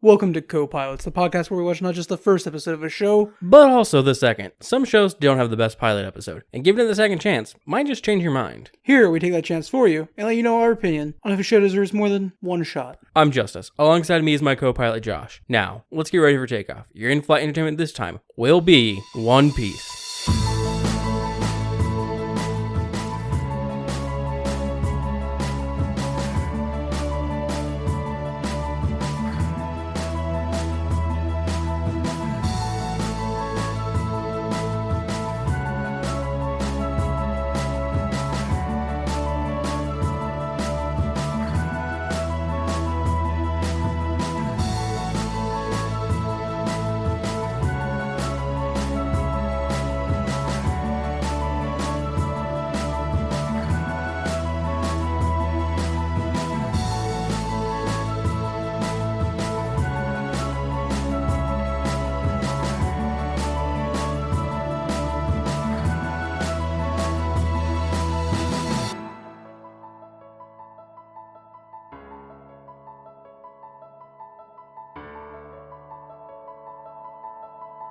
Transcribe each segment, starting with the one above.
Welcome to Copilots, the podcast where we watch not just the first episode of a show, but also the second. Some shows don't have the best pilot episode, and giving it the second chance might just change your mind. Here, we take that chance for you and let you know our opinion on if a show deserves more than one shot. I'm Justice. Alongside me is my co-pilot Josh. Now, let's get ready for takeoff. Your in-flight entertainment this time will be One Piece.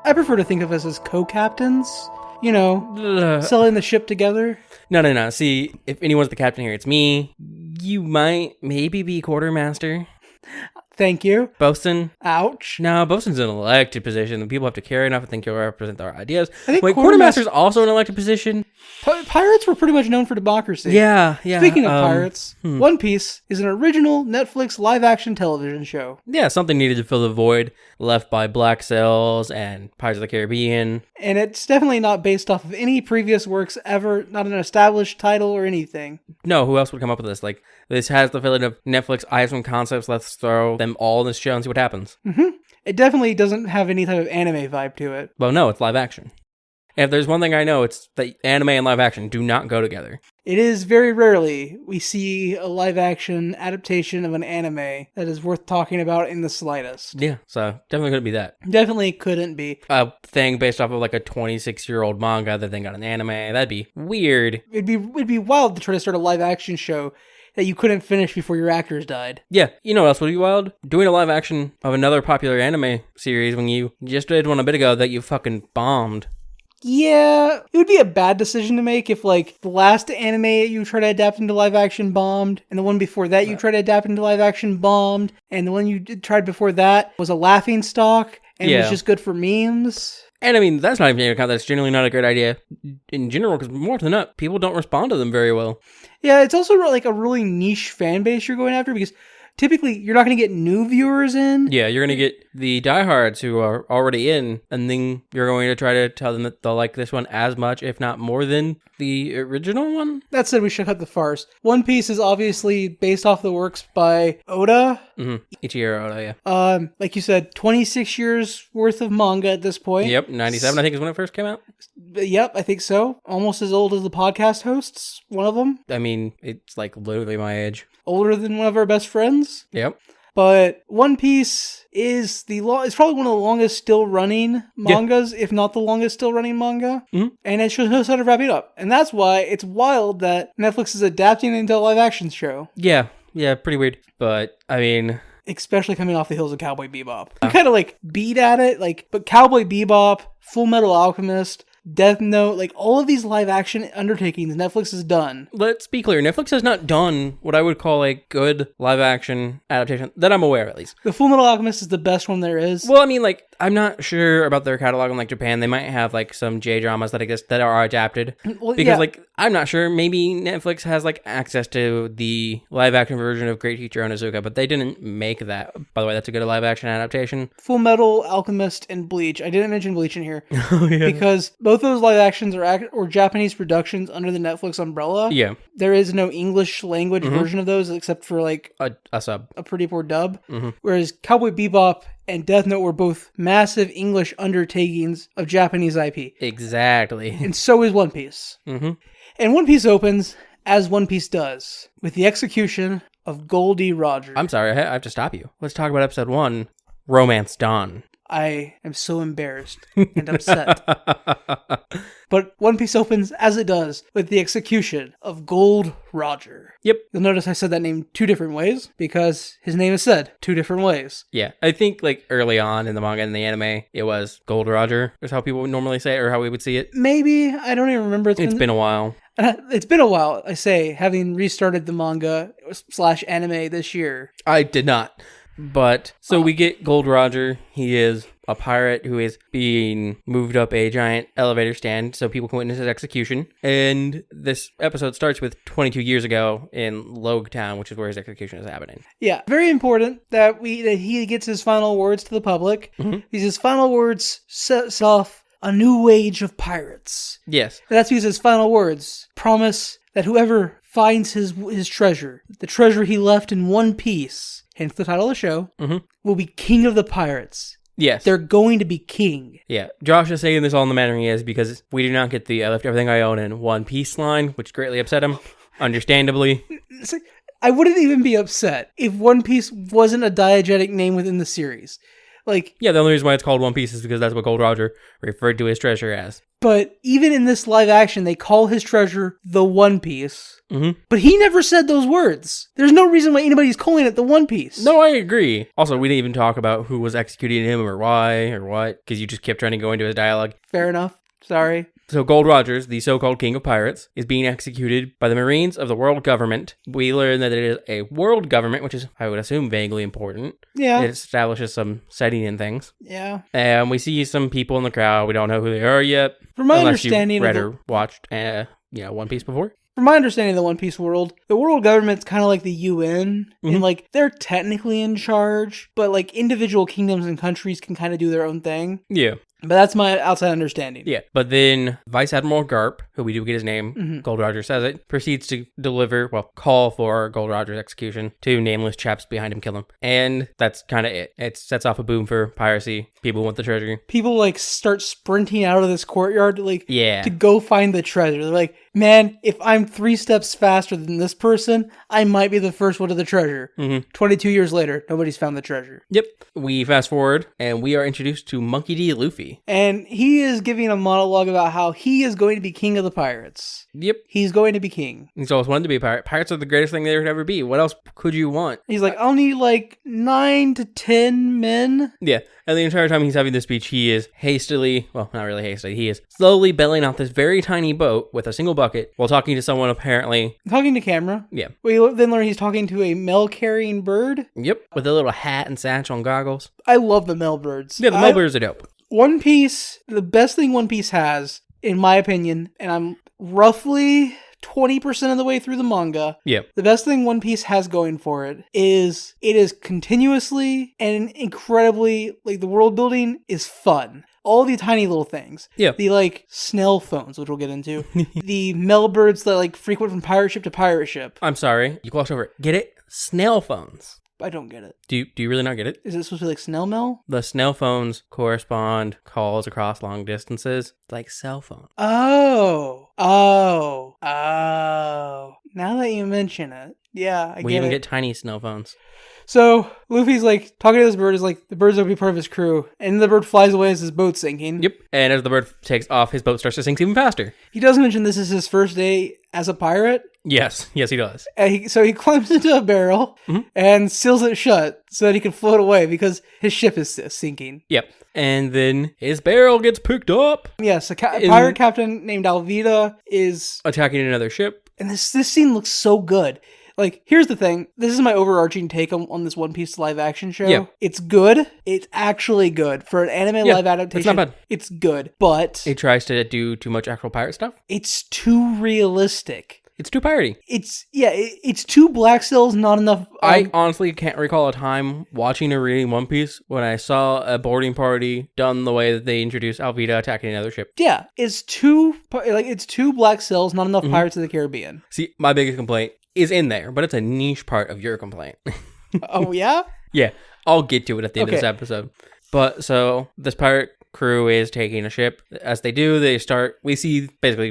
I prefer to think of us as co-captains, you know, selling the ship together. No. See, if anyone's the captain here, it's me. You might maybe be quartermaster. Thank you. Bosun. Ouch. No, bosun's an elected position. The people have to care enough and think you'll represent their ideas. I think Wait, quartermaster's also an elected position? Pirates were pretty much known for democracy. Yeah. Speaking of pirates, One Piece is an original Netflix live-action television show. Yeah, something needed to fill the void left by Black Sails and Pirates of the Caribbean. And it's definitely not based off of any previous works ever, not an established title or anything. No, who else would come up with this? Like, this has the feeling of Netflix, I have some concepts, let's throw them all in this show and see what happens. Mm-hmm. It definitely doesn't have any type of anime vibe to it. Well, no, it's live action. And if there's one thing I know, it's that anime and live action do not go together. It is very rarely we see a live-action adaptation of an anime that is worth talking about in the slightest. Yeah, so definitely couldn't be that. Definitely couldn't be. A thing based off of like a 26-year-old manga that then got an anime, that'd be weird. It'd be wild to try to start a live-action show that you couldn't finish before your actors died. Yeah, you know what else would be wild? Doing a live action of another popular anime series when you just did one a bit ago that you fucking bombed. Yeah, it would be a bad decision to make if, like, the last anime you tried to adapt into live action bombed, and the one before that you tried to adapt into live action bombed, and the one you tried before that was a laughing stock and was just good for memes. And I mean, that's not even an account. That's generally not a great idea in general, because more often than not, people don't respond to them very well. Yeah, it's also like a really niche fan base you're going after, because typically, you're not going to get new viewers in. Yeah, you're going to get the diehards who are already in, and then you're going to try to tell them that they'll like this one as much, if not more than the original one. That said, we should cut the farce. One Piece is obviously based off the works by Oda. Mm-hmm. Ichiro Oda, yeah. Like you said, 26 years worth of manga at this point. Yep, 97 I think is when it first came out. Yep, I think so. Almost as old as the podcast hosts, one of them. I mean, it's like literally my age. Older than one of our best friends. Yep. But One Piece is it's probably one of the longest still running mangas, if not the longest still running manga. Mm-hmm. And it shows how to wrap it up. And that's why it's wild that Netflix is adapting it into a live action show. Yeah, pretty weird. But, I mean, especially coming off the heels of Cowboy Bebop. We kind of like beat at it, but Cowboy Bebop, Full Metal Alchemist, Death Note, like all of these live action undertakings Netflix has done. Let's be clear, Netflix has not done what I would call a good live action adaptation, that I'm aware of at least. The Full Metal Alchemist is the best one there is. Well, I mean, like, I'm not sure about their catalog in like Japan. They might have like some J-dramas that exist that are adapted. Well, because like, I'm not sure, maybe Netflix has like access to the live action version of Great Teacher Onizuka, but they didn't make that. By the way, that's a good live action adaptation. Full Metal Alchemist and Bleach. I didn't mention Bleach in here. Oh, yeah. Because both those live actions or Japanese productions under the Netflix umbrella. Yeah. There is no English language version of those except for like a sub. A pretty poor dub. Mm-hmm. Whereas Cowboy Bebop and Death Note were both massive English undertakings of Japanese IP. Exactly. And so is One Piece. Mm-hmm. And One Piece opens, as One Piece does, with the execution of Goldie Roger. I'm sorry, I have to stop you. Let's talk about episode 1, Romance Dawn. I am so embarrassed and upset. But One Piece opens, as it does, with the execution of Gold Roger. Yep. You'll notice I said that name 2 different ways, because his name is said 2 different ways. Yeah, I think like early on in the manga and the anime, it was Gold Roger, is how people would normally say it, or how we would see it. Maybe, I don't even remember. It's been a while. It's been a while, I say, having restarted the manga / anime this year. I did not. But, so we get Gold Roger. He is a pirate who is being moved up a giant elevator stand so people can witness his execution. And this episode starts with 22 years ago in Logetown, which is where his execution is happening. Yeah, very important that he gets his final words to the public. Mm-hmm. His final words sets off a new age of pirates. Yes. And that's his final words. Promise that whoever finds his treasure, the treasure he left in One Piece, hence the title of the show, will be king of the pirates. Yes. They're going to be king. Yeah. Josh is saying this all in the manner he is because we do not get the I left everything I own in One Piece line, which greatly upset him, understandably. I wouldn't even be upset if One Piece wasn't a diegetic name within the series. Yeah, the only reason why it's called One Piece is because that's what Gold Roger referred to his treasure as. But even in this live action, they call his treasure the One Piece. Mm-hmm. But he never said those words. There's no reason why anybody's calling it the One Piece. No, I agree. Also, we didn't even talk about who was executing him or why or what, because you just kept trying to go into his dialogue. Fair enough. Sorry. So Gold Rogers, the so-called king of pirates, is being executed by the Marines of the world government. We learn that it is a world government, which is, I would assume, vaguely important. Yeah. It establishes some setting and things. Yeah. And we see some people in the crowd. We don't know who they are yet. From my unless understanding, you've read or watched, One Piece before. From my understanding of the One Piece world, the world government's kind of like the UN, and they're technically in charge, but individual kingdoms and countries can kind of do their own thing. Yeah. But that's my outside understanding. Yeah, but then Vice Admiral Garp, who we do get his name, Gold Roger says it, proceeds to call for Gold Roger's execution. 2 nameless chaps behind him kill him. And that's kind of it. It sets off a boom for piracy. People want the treasure. People start sprinting out of this courtyard to go find the treasure. They're like, man, if I'm 3 steps faster than this person, I might be the first one to the treasure. 22 years later, nobody's found the treasure. Yep. We fast forward, and we are introduced to Monkey D. Luffy. And he is giving a monologue about how he is going to be king of the pirates. Yep. He's going to be king. He's always wanted to be a pirate. Pirates are the greatest thing there could ever be. What else could you want? He's like, I'll need 9 to 10 men. Yeah. And the entire time he's having this speech, he is not really hastily, he is slowly bailing out this very tiny boat with a single bucket while talking to someone apparently. Talking to camera. Yeah. We then learn he's talking to a mail-carrying bird. Yep. With a little hat and satchel and goggles. I love the mail birds. Yeah, the mail birds are dope. One Piece, the best thing One Piece has, in my opinion, and I'm roughly 20% of the way through the manga. Yeah. The best thing One Piece has going for it is continuously and incredibly, the world building is fun. All the tiny little things. Yeah. The, snail phones, which we'll get into. The mail birds that, frequent from pirate ship to pirate ship. I'm sorry. You glossed over it. Get it? Snail phones. I don't get it. Do you really not get it? Is it supposed to be snail mail? The snail phones correspond calls across long distances like cell phone. Oh. Now that you mention it. Yeah, We even get tiny snail phones. So, Luffy's talking to this bird, the bird's gonna be part of his crew, and the bird flies away as his boat's sinking. Yep, and as the bird takes off, his boat starts to sink even faster. He does mention this is his first day as a pirate. Yes, he does. So he climbs into a barrel and seals it shut so that he can float away because his ship is sinking. Yep, and then his barrel gets picked up. Yes, a pirate captain named Alvida is attacking another ship. And this scene looks so good. Here's the thing. This is my overarching take on this One Piece live action show. Yeah. It's good. It's actually good. For an anime live adaptation, it's not bad. It's good. But it tries to do too much actual pirate stuff. It's too realistic. It's too piratey. It's too Black Sails, not enough. I honestly can't recall a time watching or reading One Piece when I saw a boarding party done the way that they introduced Alvida attacking another ship. Yeah, it's too Black Sails, not enough Pirates of the Caribbean. See, my biggest complaint is in there, but it's a niche part of your complaint. Oh, yeah? Yeah, I'll get to it at the end of this episode. But so this pirate crew is taking a ship. As they do, we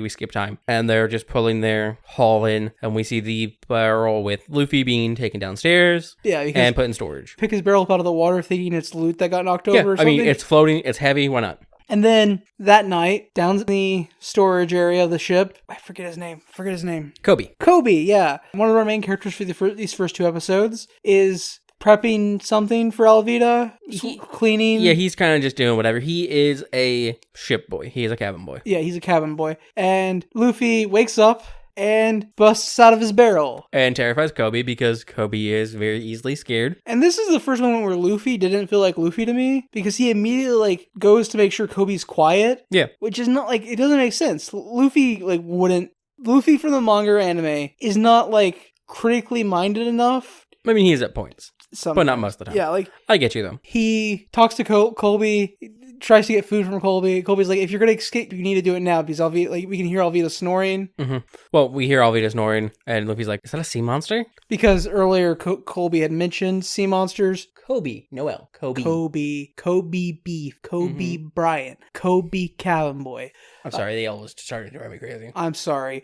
skip time, and they're just pulling their haul in, and we see the barrel with Luffy being taken downstairs and put in storage. Pick his barrel up out of the water thinking it's loot that got knocked over or something. I mean, it's floating, it's heavy, why not? And then that night, down in the storage area of the ship, I forget his name. Kobe, yeah. One of our main characters for these first 2 episodes is prepping something for Alvida, cleaning. Yeah, he's kind of just doing whatever. He is a ship boy. He is a cabin boy. Yeah, he's a cabin boy. And Luffy wakes up and busts out of his barrel. And terrifies Kobe because Kobe is very easily scared. And this is the first moment where Luffy didn't feel like Luffy to me because he immediately goes to make sure Kobe's quiet. Yeah. Which is not it doesn't make sense. Luffy from the manga or anime is not critically minded enough. I mean, he is at points. Sometimes. But not most of the time. Yeah, I get you though. He talks to Colby, tries to get food from Colby. Colby's like, if you're gonna escape, you need to do it now because we can hear Alvida snoring. Mm-hmm. Well, we hear Alvida snoring, and Luffy's like, "Is that a sea monster?" Because earlier Colby had mentioned sea monsters. Kobe Beef, Kobe Bryant, Kobe Cabin Boy. I'm sorry, they all started to drive me crazy. I'm sorry.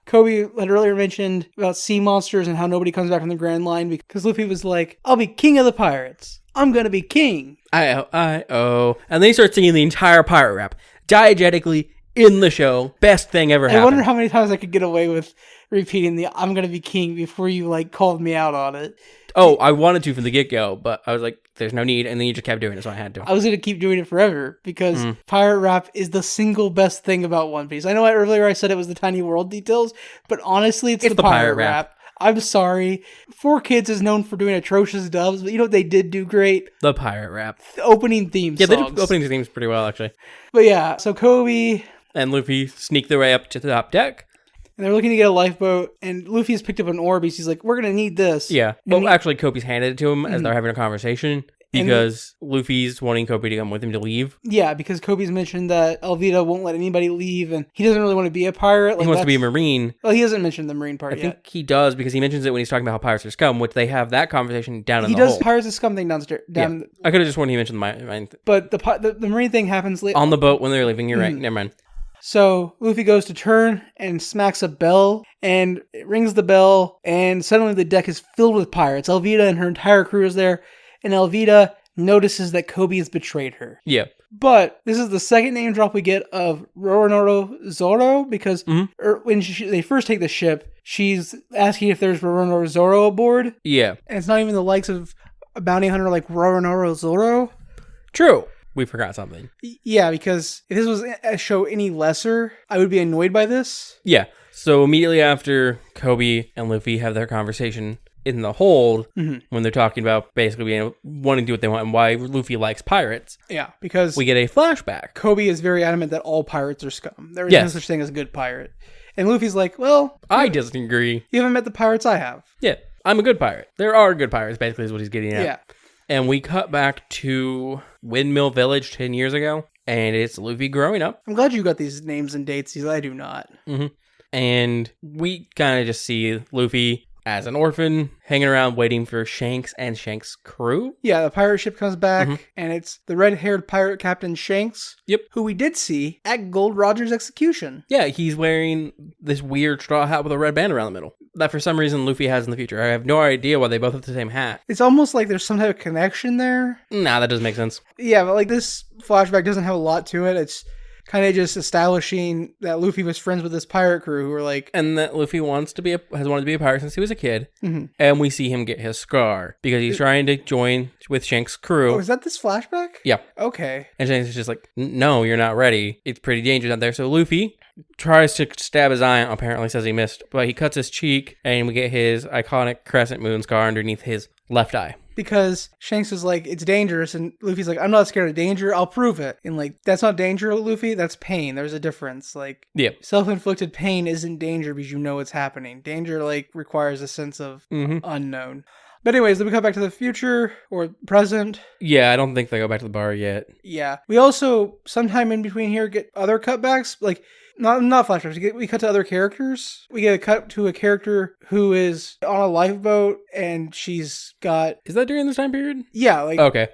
Kobe had earlier mentioned about sea monsters and how nobody comes back from the Grand Line because Luffy was like, I'll be king of the pirates. I'm going to be king. And then he starts singing the entire pirate rap, diegetically, in the show. Best thing ever happened. I wonder how many times I could get away with repeating the I'm going to be king before you called me out on it. Oh, I wanted to from the get-go, but I was like, there's no need, and then you just kept doing it, so I had to. I was going to keep doing it forever, because pirate rap is the single best thing about One Piece. I know earlier I said it was the tiny world details, but honestly, it's the pirate rap. I'm sorry. 4Kids is known for doing atrocious dubs, but you know what they did do great? The pirate rap. The opening theme songs. Yeah, they did opening themes pretty well, actually. But yeah, so Kobe and Luffy sneak their way up to the top deck. And they're looking to get a lifeboat, and Luffy has picked up an orb. He's like, we're going to need this. Yeah. Well, actually, Kobe's handed it to him as they're having a conversation, because Luffy's wanting Kobe to come with him to leave. Yeah, because Kobe's mentioned that Alvida won't let anybody leave, and he doesn't really want to be a pirate. He wants to be a Marine. Well, he hasn't mentioned the Marine part yet. I think he does, because he mentions it when he's talking about how pirates are scum, which they have that conversation down in the hole. He does pirates are scum thing downstairs. Yeah. I could have just sworn he mentioned mine. But the Marine thing happens later. On the boat when they're leaving, you're right. Never mind. So Luffy goes to turn and smacks a bell, and it rings the bell, and suddenly the deck is filled with pirates. Alvida and her entire crew is there, and Alvida notices that Kobe has betrayed her. Yeah. But this is the second name drop we get of Roronoa Zoro, because when they first take the ship, she's asking if there's Roronoa Zoro aboard. Yeah. And it's not even the likes of a bounty hunter like Roronoa Zoro. True. We forgot something. Yeah, because if this was a show any lesser, I would be annoyed by this. Yeah. So immediately after Kobe and Luffy have their conversation in the hold, when they're talking about basically wanting to do what they want and why Luffy likes pirates. Yeah, because we get a flashback. Kobe is very adamant that all pirates are scum. There is no such thing as a good pirate. And Luffy's like, well, I disagree. You haven't met the pirates I have. Yeah, I'm a good pirate. There are good pirates, basically, is what he's getting at. Yeah. And we cut back to Windmill Village 10 years ago, and it's Luffy growing up. I'm glad you got these names and dates, because I do not. And we kind of just see Luffy as an orphan, hanging around waiting for Shanks and Shanks' crew. Yeah, the pirate ship comes back, and it's the red-haired pirate Captain Shanks. Yep. Who we did see at Gold Roger's execution. Yeah, he's wearing this weird straw hat with a red band around the middle that for some reason Luffy has in the future. I have no idea why they both have the same hat. It's almost like there's some type of connection there. Nah, that doesn't make sense. Yeah, but this flashback doesn't have a lot to it. It's kind of just establishing that Luffy was friends with this pirate crew who were like... And that Luffy has wanted to be a pirate since he was a kid. And we see him get his scar because he's trying to join with Shanks' crew. Oh, is that this flashback? Yeah. Okay. And Shanks is just like, no, you're not ready. It's pretty dangerous out there. So Luffy tries to stab his eye, apparently says he missed, but he cuts his cheek and we get his iconic crescent moon scar underneath his left eye. Because Shanks is like, it's dangerous, and Luffy's like, I'm not scared of danger, I'll prove it. And that's not danger, Luffy, that's pain. There's a difference. Self-inflicted pain isn't danger because you know it's happening. Danger, requires a sense of unknown. But anyways, then we come back to the future, or present. Yeah, I don't think they go back to the bar yet. Yeah. We also, sometime in between here, get other cutbacks. Not flashbacks. We cut to other characters. We get a cut to a character who is on a lifeboat, and she's got. Is that during this time period? Yeah, like okay.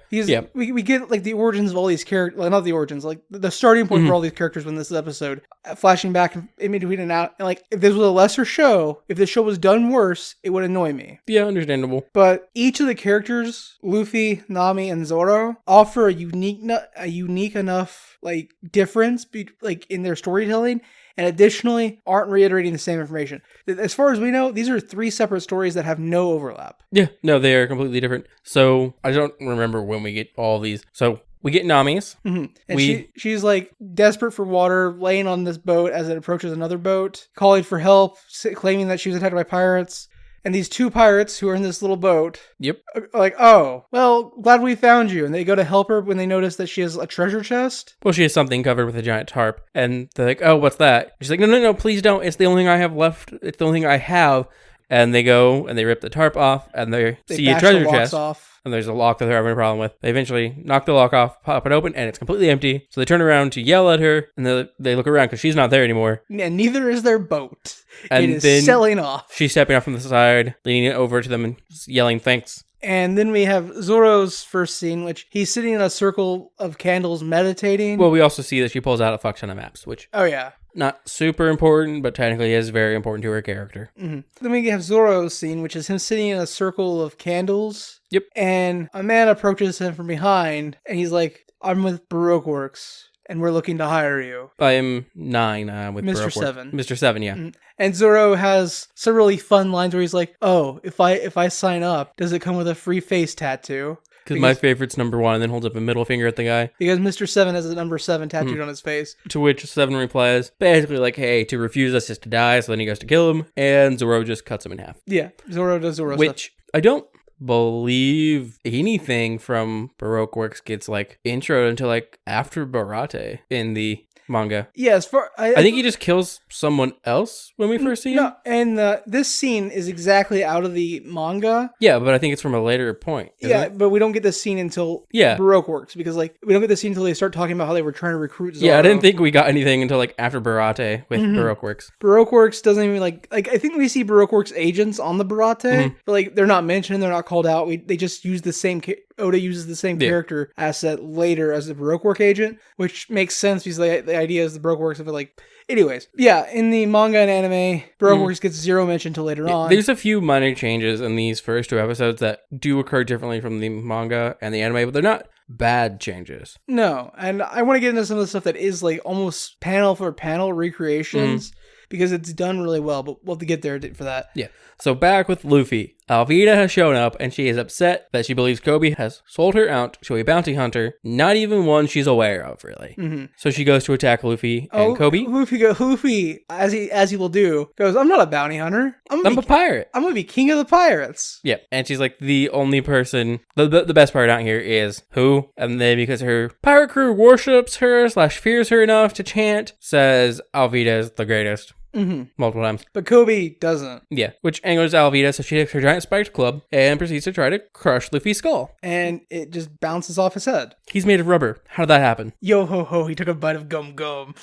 We get like the origins of all these characters. Well, not the origins, like the starting point for all these characters in this episode, flashing back in between and out. And like, if this was a lesser show, if the show was done worse, it would annoy me. Yeah, understandable. But each of the characters, Luffy, Nami, and Zoro, offer a unique enough like difference, like in their storytelling, and additionally aren't reiterating the same information. As far as we know, these are 3 separate stories that have no overlap. Yeah, no, they are completely different. So I don't remember when we get all these. So we get Nami's. Mm-hmm. And she's like desperate for water, laying on this boat as it approaches another boat, calling for help, claiming that she was attacked by pirates. And these 2 pirates who are in this little boat are like, oh, well, glad we found you. And they go to help her when they notice that she has a treasure chest. Well, she has something covered with a giant tarp. And they're like, oh, what's that? She's like, no, please don't. It's the only thing I have left. It's the only thing I have. And they go and they rip the tarp off and they see a treasure chest. Off. And there's a lock that they're having a problem with. They eventually knock the lock off, pop it open, and it's completely empty. So they turn around to yell at her, and they look around because she's not there anymore. And neither is their boat. And it is selling off. She's stepping off from the side, leaning it over to them and yelling thanks. And then we have Zoro's first scene, which he's sitting in a circle of candles meditating. Well, we also see that she pulls out a fuck ton of maps, which... Oh, yeah. Not super important, but technically is very important to her character. Mm-hmm. Then we have Zoro's scene, which is him sitting in a circle of candles. Yep. And a man approaches him from behind, and he's like, I'm with Baroque Works, and we're looking to hire you. I am 9 with Mr. 7. Mr. 7, yeah. Mm-hmm. And Zoro has some really fun lines where he's like, oh, if I sign up, does it come with a free face tattoo? Because my favorite's number 1, and then holds up a middle finger at the guy. Because Mr. 7 has a number 7 tattooed on his face. To which 7 replies, basically like, hey, to refuse us is to die, so then he goes to kill him, and Zoro just cuts him in half. Yeah, Zoro does Zoro Which, stuff. I don't believe anything from Baroque Works gets, like, intro until, like, after Barate in the manga. Yeah, as far I think he just kills someone else when we first see him. No, and this scene is exactly out of the manga. Yeah, but I think it's from a later point. Yeah, but we don't get this scene until Baroque Works, because like we don't get this scene until they start talking about how they were trying to recruit Zoro. Yeah, I didn't think we got anything until like after Barate with Baroque Works. Baroque Works doesn't even like I think we see Baroque Works agents on the Barate, but like they're not mentioned, they're not called out. They just use the same Oda uses the same character asset later as the Baroque Work agent, which makes sense because the idea is the Baroque Works of it like... Anyways, yeah, in the manga and anime, Baroque Works gets zero mention until later on. There's a few minor changes in these first 2 episodes that do occur differently from the manga and the anime, but they're not bad changes. No, and I want to get into some of the stuff that is like almost panel for panel recreations, because it's done really well, but we'll have to get there for that. Yeah. So back with Luffy. Alvida has shown up and she is upset that she believes Kobe has sold her out to a bounty hunter, not even one she's aware of, really. So she goes to attack Luffy and Kobe. Luffy, as he will do, goes, I'm not a bounty hunter. I'm a pirate. I'm going to be king of the pirates. Yeah. And she's like the only person, the best part out here is who? And then because her pirate crew worships her / fears her enough to chant, says Alvida is the greatest. Multiple times. But Kobe doesn't. Yeah, which angers Alvida, so she takes her giant spiked club and proceeds to try to crush Luffy's skull. And it just bounces off his head. He's made of rubber. How did that happen? Yo ho ho, he took a bite of gum gum.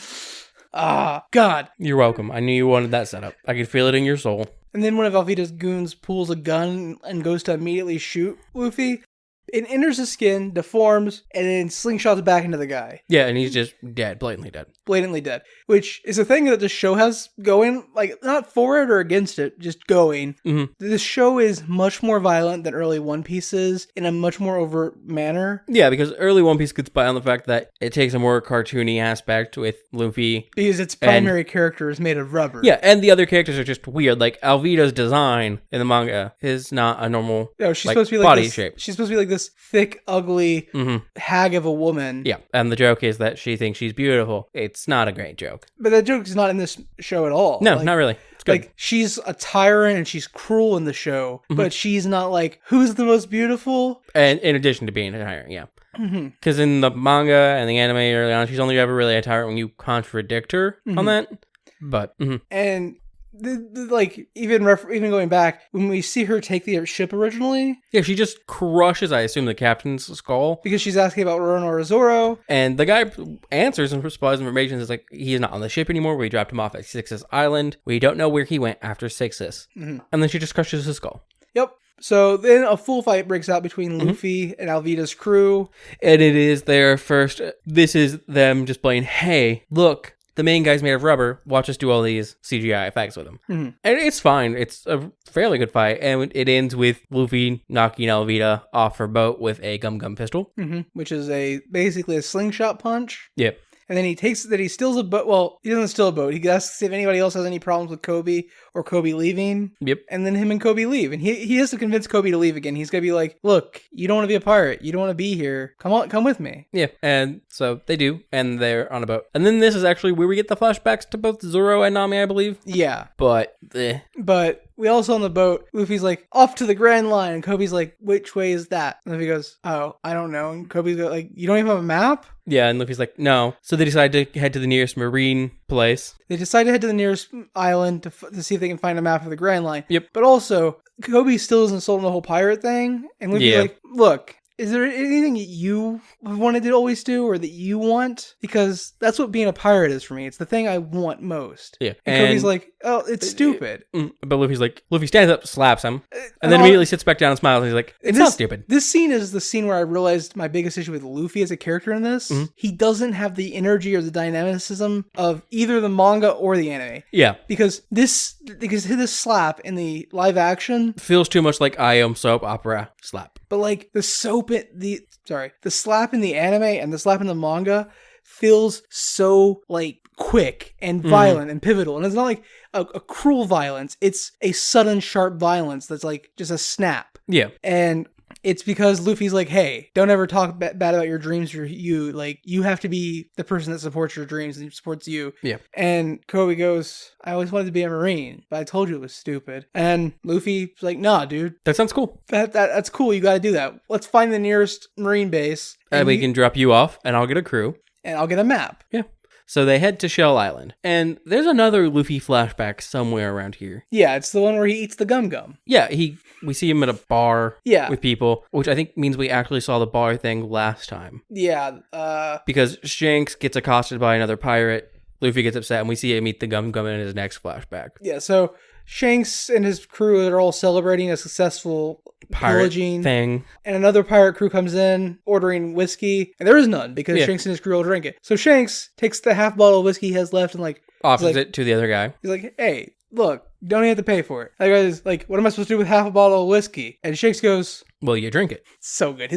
Ah, God. You're welcome. I knew you wanted that setup. I could feel it in your soul. And then one of Alvida's goons pulls a gun and goes to immediately shoot Luffy. It enters his skin, deforms, and then slingshots back into the guy. Yeah, and he's just dead, blatantly dead. Blatantly dead. Which is a thing that the show has going, like, not for it or against it, just going. This show is much more violent than early One Piece is, in a much more overt manner. Yeah, because early One Piece gets by on the fact that it takes a more cartoony aspect with Luffy. Because its primary character is made of rubber. Yeah, and the other characters are just weird. Like, Alvida's design in the manga is not a normal she's supposed to be like body this, shape. She's supposed to be like this thick, ugly hag of a woman. Yeah, and the joke is that she thinks she's beautiful. It's not a great joke. But that joke is not in this show at all. No, not really. It's good. Like, she's a tyrant and she's cruel in the show, but she's not like, who's the most beautiful? And in addition to being a tyrant, yeah. Because in the manga and the anime early on, she's only ever really a tyrant when you contradict her on that. But, And like even going back when we see her take the ship originally. Yeah, she just crushes, I assume, the captain's skull because she's asking about Roronoa Zoro. And the guy answers and supplies information. It's like he's not on the ship anymore. We dropped him off at Sixus Island. We don't know where he went after Sixus. And then she just crushes his skull. Yep. So then a full fight breaks out between Luffy and Alvida's crew. And it is their first... This is them just playing, hey, look, the main guy's made of rubber. Watch us do all these CGI effects with him. And it's fine. It's a fairly good fight. And it ends with Luffy knocking Alvida off her boat with a gum pistol. Which is basically a slingshot punch. Yep. And then he steals a boat. Well, he doesn't steal a boat. He asks if anybody else has any problems with Kobe or Kobe leaving. Yep. And then him and Kobe leave. And he has to convince Kobe to leave again. He's going to be like, look, you don't want to be a pirate. You don't want to be here. Come with me. Yeah. And so they do. And they're on a boat. And then this is actually where we get the flashbacks to both Zoro and Nami, I believe. Yeah. But we also on the boat, Luffy's like, off to the Grand Line. And Kobe's like, which way is that? And Luffy goes, oh, I don't know. And Kobe's like, you don't even have a map? Yeah, and Luffy's like, no. So they decide to head to the nearest marine place. They decide to head to the nearest island to see if they can find a map of the Grand Line. Yep. But also, Kobe still isn't sold on the whole pirate thing. And Luffy's like, look, is there anything that you wanted to always do or that you want? Because that's what being a pirate is for me. It's the thing I want most. Yeah. And Kobe's like, oh, it's stupid. But Luffy stands up, slaps him, and then immediately sits back down and smiles. And he's like, it's not stupid. This scene is the scene where I realized my biggest issue with Luffy as a character in this. He doesn't have the energy or the dynamicism of either the manga or the anime. Yeah. Because his slap in the live action feels too much like I Am soap opera slap. But like the slap in the anime and the slap in the manga feels so like quick and violent and pivotal. And it's not like a cruel violence. It's a sudden, sharp violence that's like just a snap. Yeah. And it's because Luffy's like, hey, don't ever talk bad about your dreams for you. Like, you have to be the person that supports your dreams and supports you. Yeah. And Kobe goes, I always wanted to be a Marine, but I told you it was stupid. And Luffy's like, nah, dude. That sounds cool. That's cool. You got to do that. Let's find the nearest Marine base. And we can drop you off, and I'll get a crew. And I'll get a map. Yeah. So they head to Shell Island. And there's another Luffy flashback somewhere around here. Yeah, it's the one where he eats the gum. Yeah, we see him at a bar with people, which I think means we actually saw the bar thing last time. Yeah. Because Shanks gets accosted by another pirate. Luffy gets upset, and we see him eat the gum in his next flashback. Yeah, so Shanks and his crew are all celebrating a successful pillaging thing. And another pirate crew comes in ordering whiskey. And there is none because Shanks and his crew will drink it. So Shanks takes the half bottle of whiskey he has left and offers it to the other guy. He's like, hey, look, don't even have to pay for it. That guy's like, what am I supposed to do with half a bottle of whiskey? And Shanks goes, well, you drink it. So good.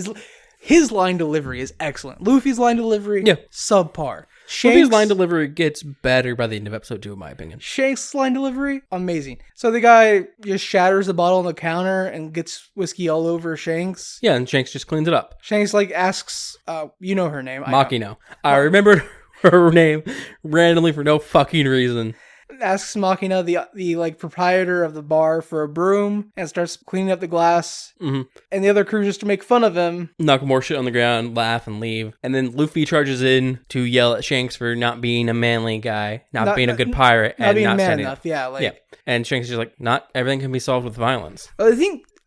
His line delivery is excellent. Luffy's line delivery, subpar. Luffy's line delivery gets better by the end of episode 2, in my opinion. Shanks' line delivery, amazing. So the guy just shatters the bottle on the counter and gets whiskey all over Shanks. Yeah, and Shanks just cleans it up. Shanks asks, you know her name. Makino. I remembered her name randomly for no fucking reason. Asks Makino, the proprietor of the bar, for a broom and starts cleaning up the glass. And the other crew just to make fun of him. Knock more shit on the ground, laugh, and leave. And then Luffy charges in to yell at Shanks for not being a manly guy, not being a good pirate, and being not man enough. Yeah. And Shanks is just like, not everything can be solved with violence.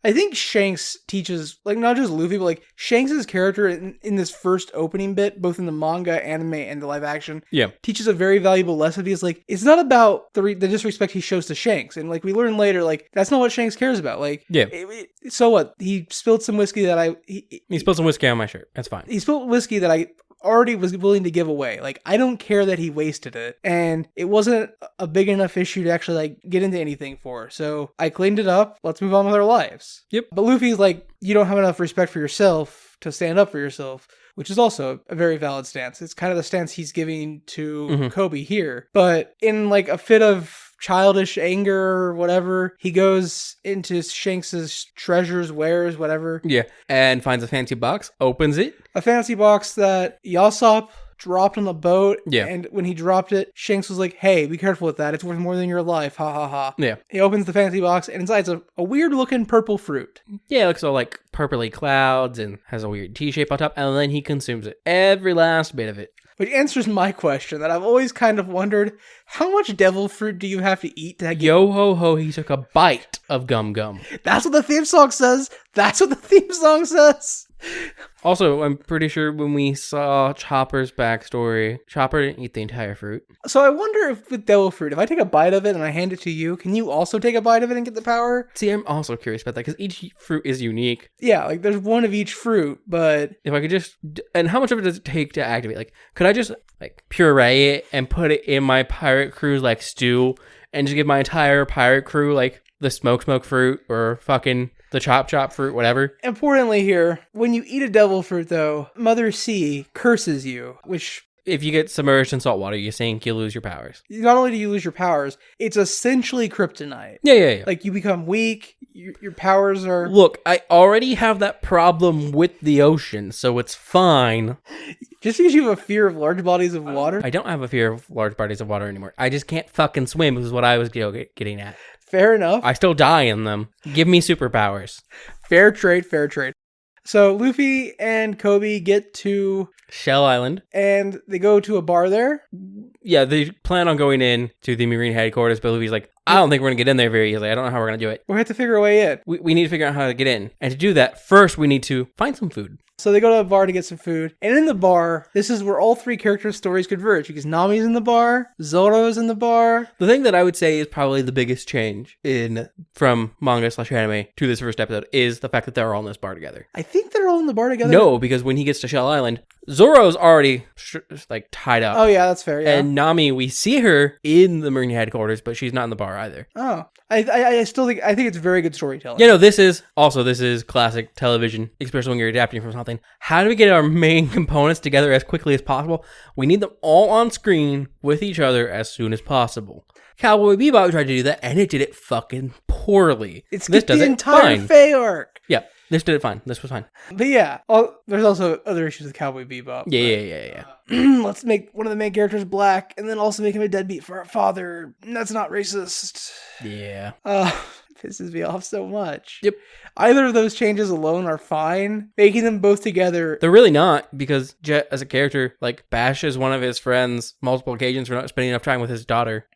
I think Shanks teaches, not just Luffy, but Shanks' character in this first opening bit, both in the manga, anime, and the live action, teaches a very valuable lesson because, it's not about the disrespect he shows to Shanks. And, we learn later, that's not what Shanks cares about. So what? He spilled some whiskey that He spilled some whiskey on my shirt. That's fine. He spilled whiskey that I already was willing to give away. I don't care that he wasted it. And it wasn't a big enough issue to actually, get into anything for. So I cleaned it up. Let's move on with our lives. Yep. But Luffy's you don't have enough respect for yourself to stand up for yourself, which is also a very valid stance. It's kind of the stance he's giving to Kobe here. But in, a fit of childish anger or whatever, he goes into Shanks's treasures, wares, whatever. Yeah. And finds a fancy box, opens it. A fancy box that Yasop dropped on the boat. Yeah. And when he dropped it, Shanks was like, hey, be careful with that. It's worth more than your life. Ha ha ha. Yeah. He opens the fancy box and inside's a weird looking purple fruit. Yeah, it looks all purpley clouds and has a weird T shape on top. And then he consumes it. Every last bit of it. Which answers my question that I've always kind of wondered, how much devil fruit do you have to eat to get... Yo ho ho, he took a bite of gum gum. That's what the theme song says. That's what the theme song says. Also, I'm pretty sure when we saw Chopper's backstory, Chopper didn't eat the entire fruit. So I wonder if with devil fruit, if I take a bite of it and I hand it to you, can you also take a bite of it and get the power? See, I'm also curious about that because each fruit is unique. Yeah, like there's one of each fruit, but... If I could just... And how much of it does it take to activate? Like, could I just, like, puree it and put it in my pirate crew's, like, stew and just give my entire pirate crew, like, the smoke fruit or fucking the chop fruit, whatever? Importantly here, when you eat a devil fruit, though, Mother Sea curses you, which... If you get submerged in salt water, you sink, you lose your powers. Not only do you lose your powers, it's essentially kryptonite. Yeah. Like, you become weak, your powers are... Look, I already have that problem with the ocean, so it's fine. Just because you have a fear of large bodies of water? I don't have a fear of large bodies of water anymore. I just can't fucking swim, is what I was getting at. Fair enough. I still die in them. Give me superpowers. Fair trade. So Luffy and Kobe get to Shell Island. And they go to a bar there. Yeah, they plan on going in to the Marine headquarters, but Luffy's like, I don't think we're going to get in there very easily. I don't know how we're going to do it. We have to figure a way in. We need to figure out how to get in. And to do that, first we need to find some food. So they go to a bar to get some food. And in the bar, this is where all three characters' stories converge. Because Nami's in the bar, Zoro's in the bar. The thing that I would say is probably the biggest change from manga/anime to this first episode is the fact that they're all in this bar together. I think they're all in the bar together. No, because when he gets to Shell Island, Zoro's already tied up. Oh yeah, that's fair. Yeah. And Nami, we see her in the Marine headquarters, but she's not in the bar either. Oh, I still think it's very good storytelling. Yeah, no, this is classic television, especially when you're adapting from something. How do we get our main components together as quickly as possible? We need them all on screen with each other as soon as possible. Cowboy Bebop tried to do that, and it did it fucking poorly. This does the entire Faye arc. Yeah. This did it fine. This was fine. But yeah, there's also other issues with Cowboy Bebop. Yeah. Let's make one of the main characters black, and then also make him a deadbeat for our father. That's not racist. Yeah. Pisses me off so much. Yep. Either of those changes alone are fine. Making them both together... They're really not, because Jet, as a character, bashes one of his friends multiple occasions for not spending enough time with his daughter.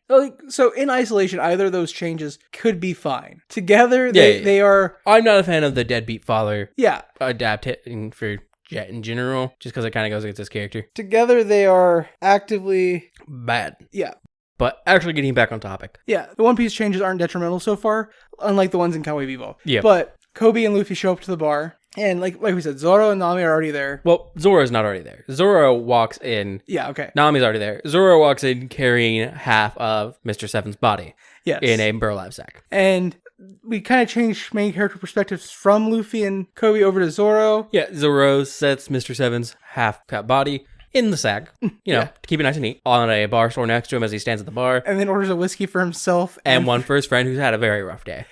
So in isolation, either of those changes could be fine. Together, they are... I'm not a fan of the deadbeat father. Yeah. Adapting for Jet in general, just because it kind of goes against his character. Together, they are actively... bad. Yeah. But actually getting back on topic. Yeah, the One Piece changes aren't detrimental so far, unlike the ones in Cowboy Bebop. Yeah. But Kobe and Luffy show up to the bar, and like we said, Zoro and Nami are already there. Well, Zoro's not already there. Zoro walks in. Yeah, okay. Nami's already there. Zoro walks in carrying half of Mr. Seven's body. Yes. In a burlap sack. And we kind of changed main character perspectives from Luffy and Kobe over to Zoro. Yeah, Zoro sets Mr. Seven's half-cut body in the sack, to keep it nice and neat, on a bar stool next to him as he stands at the bar. And then orders a whiskey for himself. And one for his friend who's had a very rough day.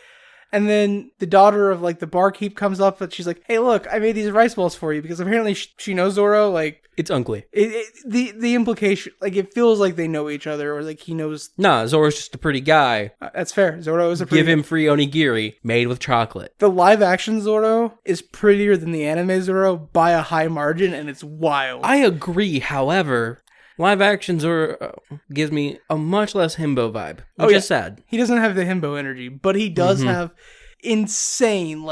And then the daughter of the barkeep comes up and she's like, hey, look, I made these rice balls for you because apparently she knows Zoro. It's ugly. The implication, it feels like they know each other or he knows. Nah, Zoro's just a pretty guy. That's fair. Zoro is a pretty... Give him free onigiri made with chocolate. The live action Zoro is prettier than the anime Zoro by a high margin, and it's wild. I agree. However, live action Zoro gives me a much less himbo vibe, which is sad. He doesn't have the himbo energy, but he does have insane,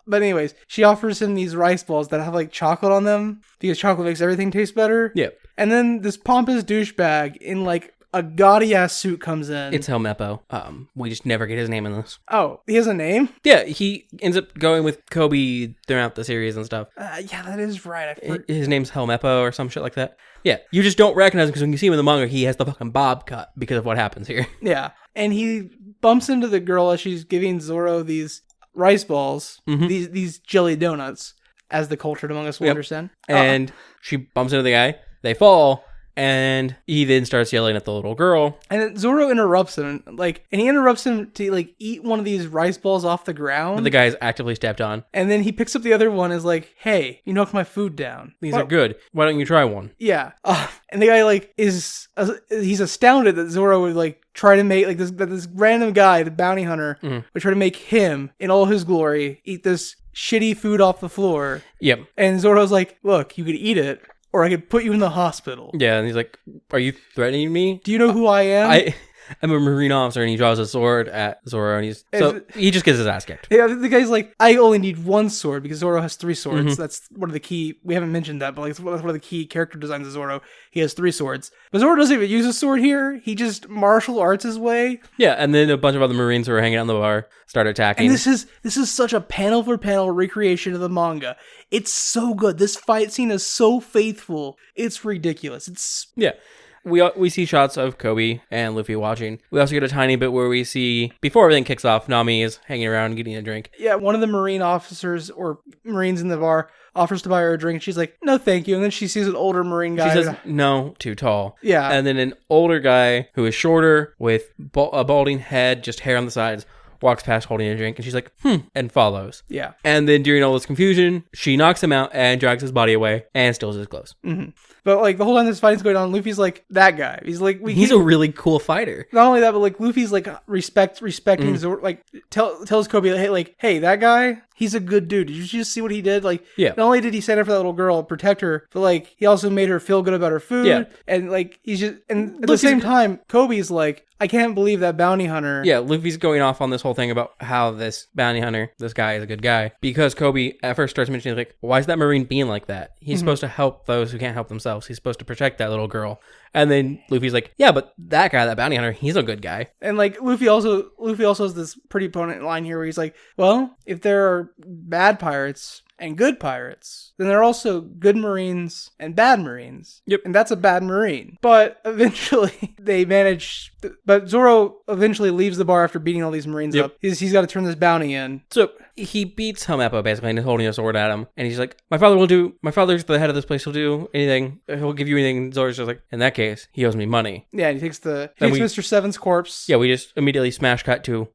But anyways, she offers him these rice balls that have chocolate on them because chocolate makes everything taste better. Yep. And then this pompous douchebag in a gaudy ass suit comes in. It's Helmeppo. We just never get his name in this. Oh, he has a name? Yeah, he ends up going with Kobe throughout the series and stuff. Yeah, that is right. His name's Helmeppo or some shit like that. Yeah, you just don't recognize him because when you see him in the manga, he has the fucking bob cut because of what happens here. Yeah, and he bumps into the girl as she's giving Zoro these rice balls, these jelly donuts, as the cultured among us will understand. And she bumps into the guy. They fall. And he then starts yelling at the little girl. And then Zoro interrupts him, and he interrupts him to eat one of these rice balls off the ground. But the guy's actively stepped on. And then he picks up the other one and is like, hey, you knocked my food down. These are good. Why don't you try one? Yeah. And the guy he's astounded that Zoro would try to make this random guy, the bounty hunter, would try to make him in all his glory eat this shitty food off the floor. Yep. And Zoro's like, look, you could eat it, or I could put you in the hospital. Yeah, and he's like, are you threatening me? Do you know who I am? I'm a Marine officer, and he draws a sword at Zoro, and he just gets his ass kicked. Yeah, the guy's like, I only need one sword because Zoro has 3 swords. That's one of the key. We haven't mentioned that, but like, it's one of the key character designs of Zoro. He has 3 swords, but Zoro doesn't even use a sword here. He just martial arts his way. Yeah, and then a bunch of other Marines who are hanging out in the bar start attacking. And this is such a panel for panel recreation of the manga. It's so good. This fight scene is so faithful. It's ridiculous. Yeah. We see shots of Kobe and Luffy watching. We also get a tiny bit where we see, before everything kicks off, Nami is hanging around getting a drink. Yeah, one of the Marine officers or Marines in the bar offers to buy her a drink. She's like, no, thank you. And then she sees an older Marine guy. She says, no, too tall. Yeah. And then an older guy who is shorter with a balding head, just hair on the sides, walks past holding a drink, and she's like, and follows. Yeah. And then during all this confusion, she knocks him out and drags his body away and steals his clothes. Mm-hmm. But like the whole time this fighting's going on, Luffy's like, that guy. He's like, he's a really cool fighter. Not only that, but like Luffy's like respecting Zoro, like tells Kobe, hey, that guy, he's a good dude. Did you just see what he did? Like, yeah. Not only did he stand up for that little girl and protect her, but like he also made her feel good about her food. Yeah. And like he's just, and at the same time, Kobe's like, I can't believe that bounty hunter. Yeah, Luffy's going off on this whole thing about how this bounty hunter, this guy is a good guy. Because Kobe at first starts mentioning, like, why is that Marine being like that? He's supposed to help those who can't help themselves. He's supposed to protect that little girl. And then Luffy's like, yeah, but that guy, that bounty hunter, he's a good guy. And like Luffy also has this pretty potent line here where he's like, well, if there are bad pirates and good pirates, then there are also good Marines and bad Marines. Yep. And that's a bad Marine. But eventually but Zoro eventually leaves the bar after beating all these Marines up. He's got to turn this bounty in. So he beats Helmeppo basically and is holding a sword at him. And he's like, my father's the head of this place. He'll do anything. He'll give you anything. And Zoro's just like, in that case, he owes me money. Yeah, and he takes Mr. Seven's corpse. Yeah, we just immediately smash cut to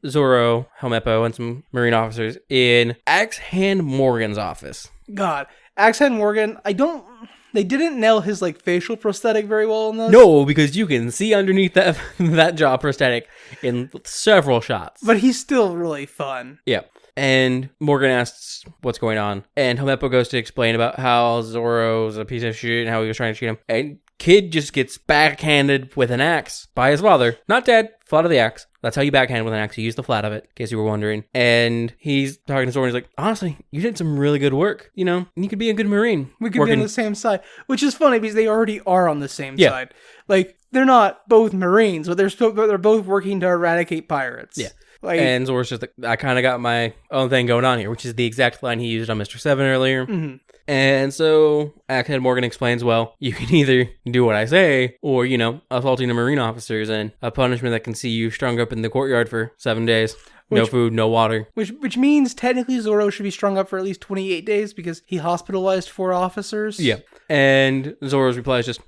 Zoro, Helmeppo, and some Marine officers in Axe Hand Morgan's office. God, Axe Hand Morgan, they didn't nail his like facial prosthetic very well in this. No, because you can see underneath that jaw prosthetic in several shots. But he's still really fun. Yeah. And Morgan asks what's going on. And Helmeppo goes to explain about how Zoro's a piece of shit and how he was trying to cheat him. And Kid just gets backhanded with an axe by his father. Not dead, flat of the axe. That's how you backhand with an axe. You use the flat of it, in case you were wondering. And he's talking to Zoro and he's like, honestly, you did some really good work. You know, you could be a good Marine. We could be on the same side. Which is funny because they already are on the same side. Like, they're not both Marines, but they're both working to eradicate pirates. Yeah. And Zoro's just like, I kind of got my own thing going on here, which is the exact line he used on Mr. 7 earlier. Mm-hmm. And so Axe-Head Morgan explains, well, you can either do what I say or, assaulting the Marine officers and a punishment that can see you strung up in the courtyard for 7 days. No food, no water. Which means technically Zoro should be strung up for at least 28 days because he hospitalized 4 officers. Yeah. And Zoro's reply is just,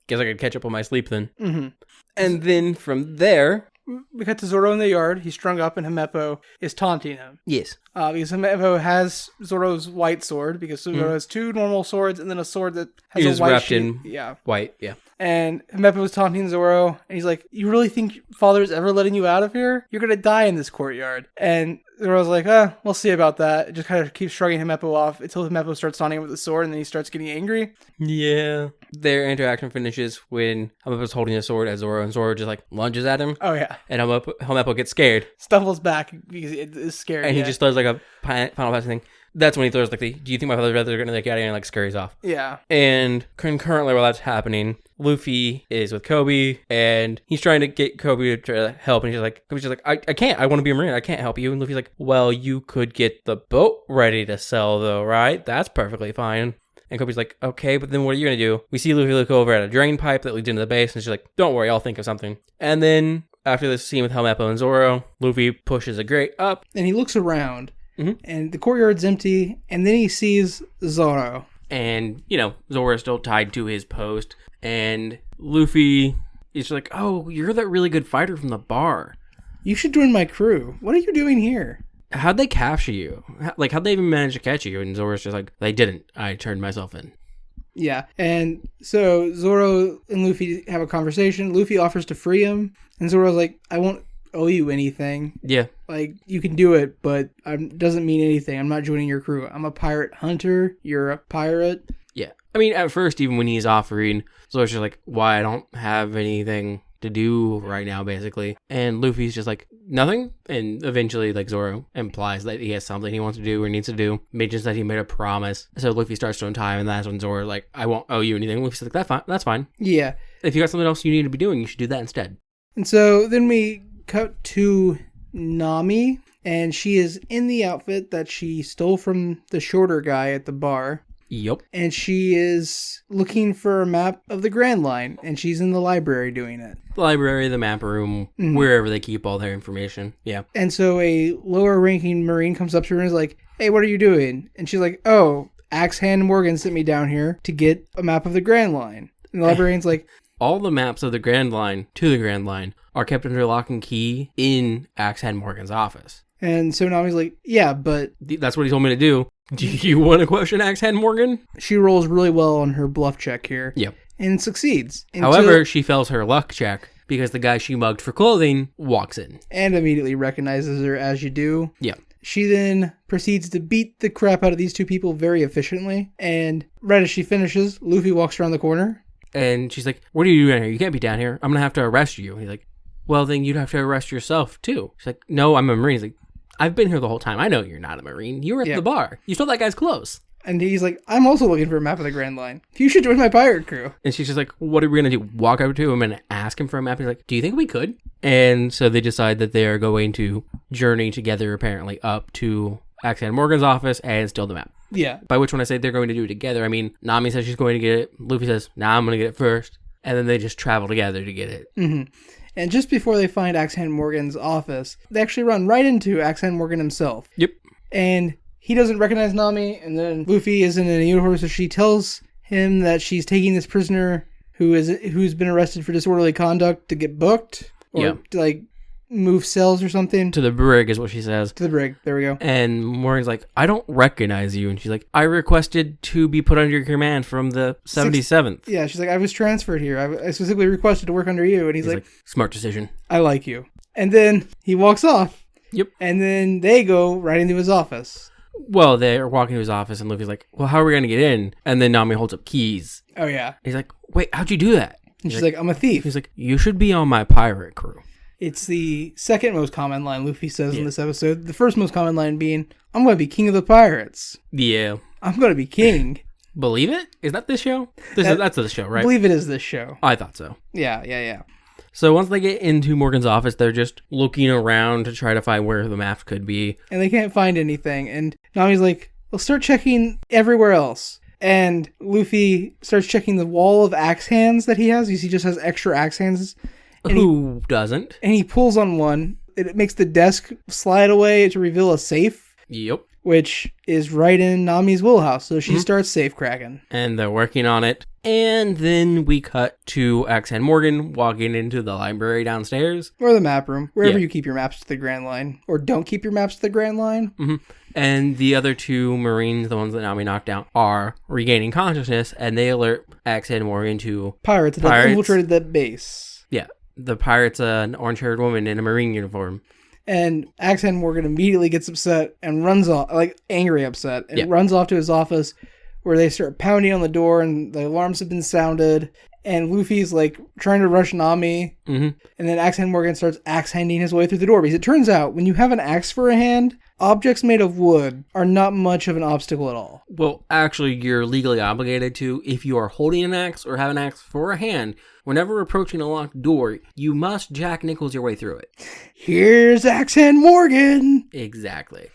guess I could catch up on my sleep then. Mm-hmm. And then from there, we cut to Zoro in the yard. He's strung up and Helmeppo is taunting him. Yes. Because Helmeppo has Zoro's white sword because Zoro has 2 normal swords and then a sword that has a white wrapped sheath. in white, yeah. And Helmeppo was taunting Zoro and he's like, you really think father's ever letting you out of here? You're going to die in this courtyard. And Zoro's like, we'll see about that. It just kind of keeps shrugging Helmeppo off until Helmeppo starts taunting him with the sword and then he starts getting angry. Yeah. Their interaction finishes when Helmeppo's holding a sword at Zoro and Zoro just like lunges at him. Oh, yeah. And Helmeppo gets scared. Stumbles back because it is scared. And he just does like a final passing thing. That's when he throws like do you think my father's rather going to get out of here and like scurries off? Yeah. And concurrently while that's happening, Luffy is with Kobe and he's trying to get Kobe to help and Kobe's just like, I can't, I want to be a Marine, I can't help you. And Luffy's like, well, you could get the boat ready to sell though, right? That's perfectly fine. And Kobe's like, okay, but then what are you going to do? We see Luffy look over at a drain pipe that leads into the base and she's like, don't worry, I'll think of something. And then after this scene with Helmeppo and Zoro, Luffy pushes a grate up. And he looks around and the courtyard's empty and then he sees Zoro. And, Zoro is still tied to his post. And Luffy is like, oh, you're that really good fighter from the bar. You should join my crew. What are you doing here? How'd they capture you? How'd they even manage to catch you? And Zoro's just like, they didn't. I turned myself in. Yeah. And so Zoro and Luffy have a conversation. Luffy offers to free him. And Zoro's like, I won't owe you anything. Yeah. Like, you can do it, but it doesn't mean anything. I'm not joining your crew. I'm a pirate hunter. You're a pirate. Yeah. I mean, at first, even when he's offering, Zoro's just like, why I don't have anything to do right now, basically. And Luffy's just like, nothing. And eventually, like, Zoro implies that he has something he wants to do or needs to do. Mentions that he made a promise. So Luffy starts to time, and that's when Zoro's like, I won't owe you anything. Luffy's like, that's fine. Yeah. If you got something else you need to be doing, you should do that instead. And so then we cut to Nami, and she is in the outfit that she stole from the shorter guy at the bar. Yep. And she is looking for a map of the Grand Line, and she's in the library doing it. The library, the map room, wherever they keep all their information. Yeah. And so a lower-ranking Marine comes up to her and is like, hey, what are you doing? And she's like, oh, Axe Hand Morgan sent me down here to get a map of the Grand Line. And the librarian's like, all the maps of the Grand Line to the Grand Line are kept under lock and key in Axe Hand Morgan's office. And so Nami's like, yeah, but... That's what he told me to do. Do you want to question Axe Hand Morgan? She rolls really well on her bluff check here. Yep. And succeeds. However, she fails her luck check because the guy she mugged for clothing walks in. And immediately recognizes her as you do. Yeah. She then proceeds to beat the crap out of these two people very efficiently. And right as she finishes, Luffy walks around the corner. And she's like, what are you doing here? You can't be down here. I'm going to have to arrest you. And he's like, well, then you'd have to arrest yourself, too. She's like, no, I'm a Marine. He's like, I've been here the whole time. I know you're not a Marine. You were at the bar. You stole that guy's clothes. And he's like, I'm also looking for a map of the Grand Line. You should join my pirate crew. And she's just like, what are we going to do? Walk over to him and ask him for a map? He's like, do you think we could? And so they decide that they are going to journey together, apparently, up to Axe Hand Morgan's office and steal the map. Yeah. By which, when I say they're going to do it together, I mean, Nami says she's going to get it. Luffy says, nah, I'm going to get it first. And then they just travel together to get it. Mm-hmm. And just before they find Axe Hand Morgan's office, they actually run right into Axe Hand Morgan himself. Yep. And he doesn't recognize Nami, and then Luffy isn't in a uniform, so she tells him that she's taking this prisoner who's been arrested for disorderly conduct to get booked. Or to, like, move cells or something. To the brig is what she says. To the brig. There we go. And Morgan's like, I don't recognize you. And she's like, I requested to be put under your command from the 77th. Yeah, she's like, I was transferred here. I specifically requested to work under you. And he's like, smart decision. I like you. And then he walks off. Yep. And then they go right into his office. Well, they're walking to his office, and Luffy's like, well, how are we going to get in? And then Nami holds up keys. Oh, yeah. He's like, wait, how'd you do that? And she's like, I'm a thief. He's like, you should be on my pirate crew. It's the second most common line Luffy says in this episode. The first most common line being, I'm going to be king of the pirates. Yeah. I'm going to be king. Believe it? Is that this show? That's this show, right? I believe it is this show. I thought so. Yeah. So once they get into Morgan's office, they're just looking around to try to find where the map could be. And they can't find anything. And Nami's like, well, start checking everywhere else. And Luffy starts checking the wall of axe hands that he has. He just has extra axe hands. Who doesn't? And he pulls on one. It makes the desk slide away to reveal a safe. Yep. Which is right in Nami's wheelhouse. So she starts safe cracking. And they're working on it. And then we cut to Axe Hand Morgan walking into the library downstairs. Or the map room. Wherever you keep your maps to the Grand Line. Or don't keep your maps to the Grand Line. Mm-hmm. And the other two Marines, the ones that Nami knocked out, are regaining consciousness. And they alert Axe Hand Morgan to... Pirates that have infiltrated that base. Yeah. The pirate's an orange-haired woman in a Marine uniform. And Axe Hand Morgan immediately gets upset and runs off, like angry upset, and runs off to his office where they start pounding on the door and the alarms have been sounded. And Luffy's like trying to rush Nami. Mm-hmm. And then Axe Hand Morgan starts axe-handing his way through the door. Because it turns out when you have an axe for a hand, objects made of wood are not much of an obstacle at all. Well, actually, you're legally obligated to, if you are holding an axe or have an axe for a hand, whenever approaching a locked door, you must Jack Nichols your way through it. Here's Axe Hand Morgan! Exactly.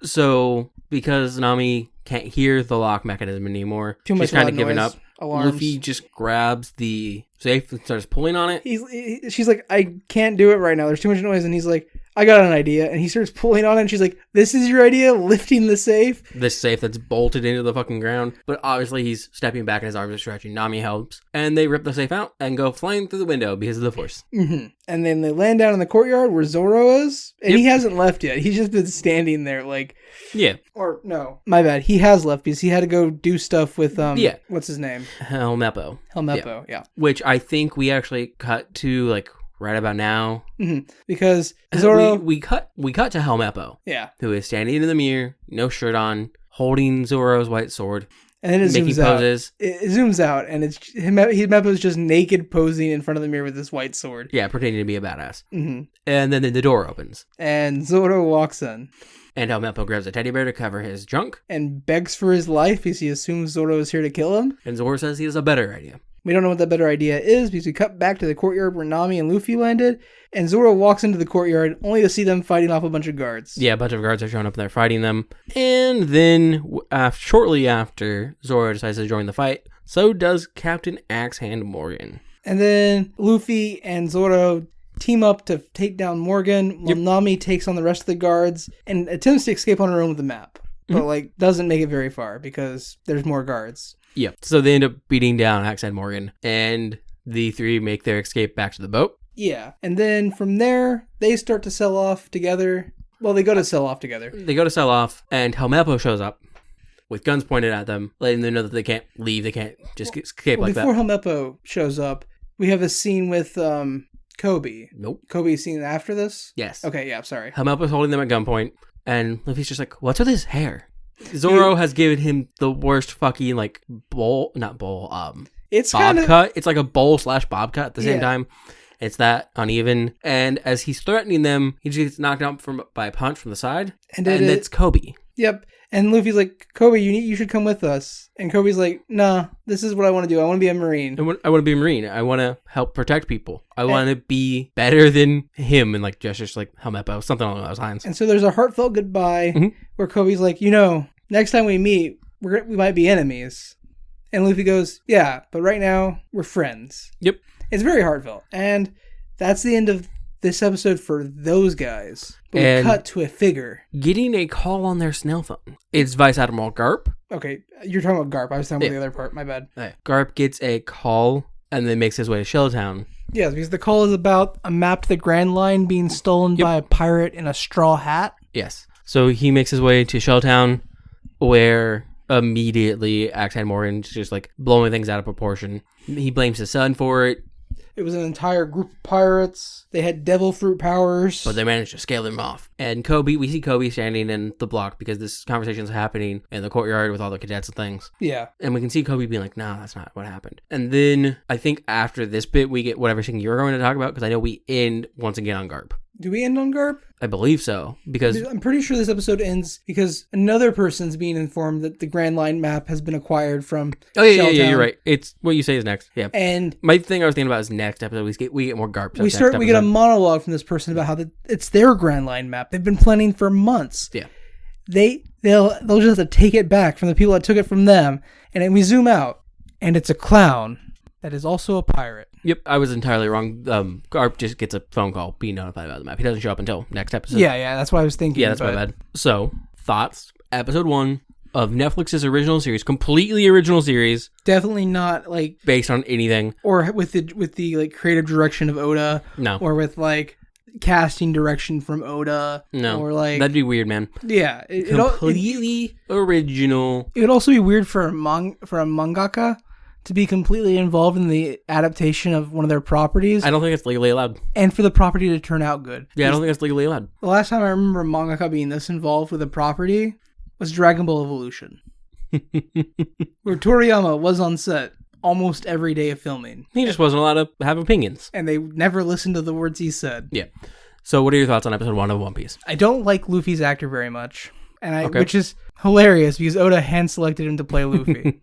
So, because Nami can't hear the lock mechanism anymore, she's kind of giving up. Alarms. Luffy just grabs the safe and starts pulling on it. She's like, I can't do it right now. There's too much noise. And he's like, I got an idea. And he starts pulling on it. And she's like, this is your idea? Lifting the safe? This safe that's bolted into the fucking ground. But obviously he's stepping back and his arms are stretching. Nami helps. And they rip the safe out and go flying through the window because of the force. Mm-hmm. And then they land down in the courtyard where Zoro is. And he hasn't left yet. He's just been standing there like... Yeah. Or, no. My bad. He has left because he had to go do stuff with, what's his name? Helmeppo. Yeah. Which I think we actually cut to, like, right about now. Mm-hmm. Because Zoro... We cut to Helmeppo. Yeah. Who is standing in the mirror, no shirt on, holding Zoro's white sword. And then it making zooms out. poses. It zooms out, and it's Himepo's just naked posing in front of the mirror with this white sword. Yeah, pretending to be a badass. Mm-hmm. And then the door opens. And Zoro walks in. And Helmeppo grabs a teddy bear to cover his junk. And begs for his life because he assumes Zoro is here to kill him. And Zoro says he has a better idea. We don't know what that better idea is because we cut back to the courtyard where Nami and Luffy landed. And Zoro walks into the courtyard only to see them fighting off a bunch of guards. Yeah, a bunch of guards are showing up and they're fighting them. And then, shortly after Zoro decides to join the fight, so does Captain Axe-Hand Morgan. And then Luffy and Zoro team up to take down Morgan while Nami takes on the rest of the guards and attempts to escape on her own with the map. But, doesn't make it very far because there's more guards. Yep. So they end up beating down Axe-Hand Morgan, and the three make their escape back to the boat. Yeah. And then from there, they start to sell off together. Well, they go to sell off together. They go to sell off, and Helmeppo shows up with guns pointed at them, letting them know that they can't leave. They can't just escape like that. Before Helmeppo shows up, we have a scene with Kobe. Nope. Kobe's scene after this? Yes. Okay, yeah, sorry. Helmeppo's holding them at gunpoint, and Luffy's just like, what's with his hair? Zoro has given him the worst fucking, it's bob cut. It's like a bowl / bob cut at the same time. It's that uneven. And as he's threatening them, he just gets knocked out by a punch from the side. And it's Kobe. Yep. And Luffy's like, Kobe, you should come with us. And Kobe's like, nah, this is what I want to do. I want to be a Marine. I want to be a Marine. I want to help protect people. I want to be better than him. And gestures like Helmeppo, something along those lines. And so there's a heartfelt goodbye where Kobe's like, next time we meet, we might be enemies. And Luffy goes, yeah, but right now we're friends. Yep. It's very heartfelt. And that's the end of this episode for those guys. But we cut to a figure. Getting a call on their snail phone. It's Vice Admiral Garp. Okay, you're talking about Garp. I was talking about the other part. My bad. Garp gets a call and then makes his way to Shelltown. Yes, because the call is about a map to the Grand Line being stolen by a pirate in a straw hat. Yes. So he makes his way to Shelltown, where immediately Axe-Hand Morgan's just blowing things out of proportion. He blames his son for it. It was an entire group of pirates. They had devil fruit powers. But they managed to scale them off. And we see Kobe standing in the block because this conversation's happening in the courtyard with all the cadets and things. Yeah. And we can see Kobe being like, no, that's not what happened. And then I think after this bit, we get whatever thing you're going to talk about because I know we end once again on Garp. Do we end on Garp? I believe so, because I'm pretty sure this episode ends because another person's being informed that the Grand Line map has been acquired from yeah, you're right. It's what you say is next. Yeah. And my thing I was thinking about is next episode we get more Garp. We get a monologue from this person about how it's their Grand Line map. They've been planning for months. Yeah. They'll just have to take it back from the people that took it from them, and then we zoom out, and it's a clown that is also a pirate. Yep, I was entirely wrong. Garp just gets a phone call being notified about the map. He doesn't show up until next episode. Yeah, that's what I was thinking. Yeah, that's my bad. So, thoughts? Episode 1 of Netflix's original series, completely original series. Definitely not based on anything, or with the creative direction of Oda. No, or with casting direction from Oda. No, or that'd be weird, man. Yeah, completely original. It would also be weird for a mangaka to be completely involved in the adaptation of one of their properties. I don't think it's legally allowed. And for the property to turn out good. Yeah, I don't think it's legally allowed. The last time I remember a mangaka being this involved with a property was Dragon Ball Evolution. Where Toriyama was on set almost every day of filming. He just wasn't allowed to have opinions. And they never listened to the words he said. Yeah. So what are your thoughts on episode 1 of One Piece? I don't like Luffy's actor very much. Which is hilarious because Oda hand-selected him to play Luffy.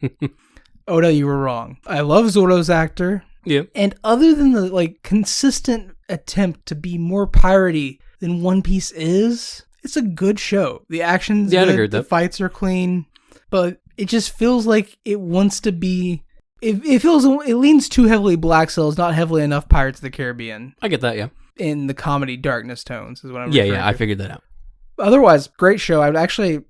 Oda, you were wrong. I love Zoro's actor. Yeah. And other than the consistent attempt to be more piratey than One Piece is, it's a good show. The action's good, the fights are clean, but it just feels like it wants to be. It leans too heavily Black Sails, not heavily enough Pirates of the Caribbean. I get that, yeah. In the comedy darkness tones is what I'm referring to. I figured that out. Otherwise, great show. I would actually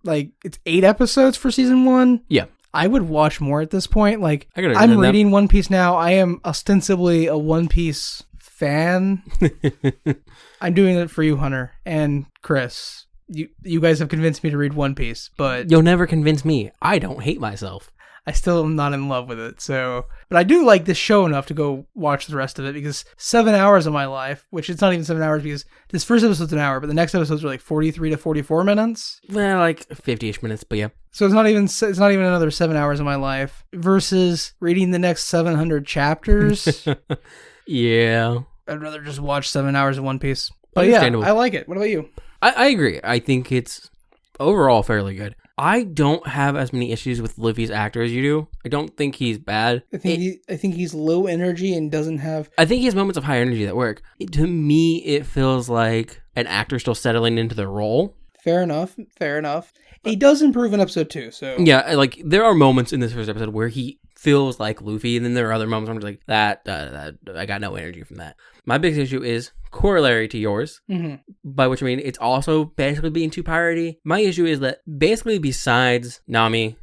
it's 8 episodes for season 1. Yeah. I would watch more at this point. I'm reading One Piece now. I am ostensibly a One Piece fan. I'm doing it for you, Hunter and Chris. You guys have convinced me to read One Piece, but you'll never convince me. I don't hate myself. I still am not in love with it. So, but I do like this show enough to go watch the rest of it because 7 hours of my life, which it's not even 7 hours because this first episode's an hour, but the next episodes are like 43 to 44 minutes. Well, like 50-ish minutes, but yeah. So it's not even another 7 hours of my life versus reading the next 700 chapters. Yeah. I'd rather just watch 7 hours of One Piece. But yeah, I like it. What about you? I agree. I think it's overall fairly good. I don't have as many issues with Luffy's actor as you do. I don't think he's bad. I think he's low energy and doesn't have... I think he has moments of high energy that work. To me, it feels like an actor still settling into their role. Fair enough. He does improve in episode 2, so... Yeah, like, there are moments in this first episode where he feels like Luffy, and then there are other moments where I'm just like, that I got no energy from that. My biggest issue is corollary to yours, by which I mean it's also basically being too piratey. My issue is that basically besides Nami,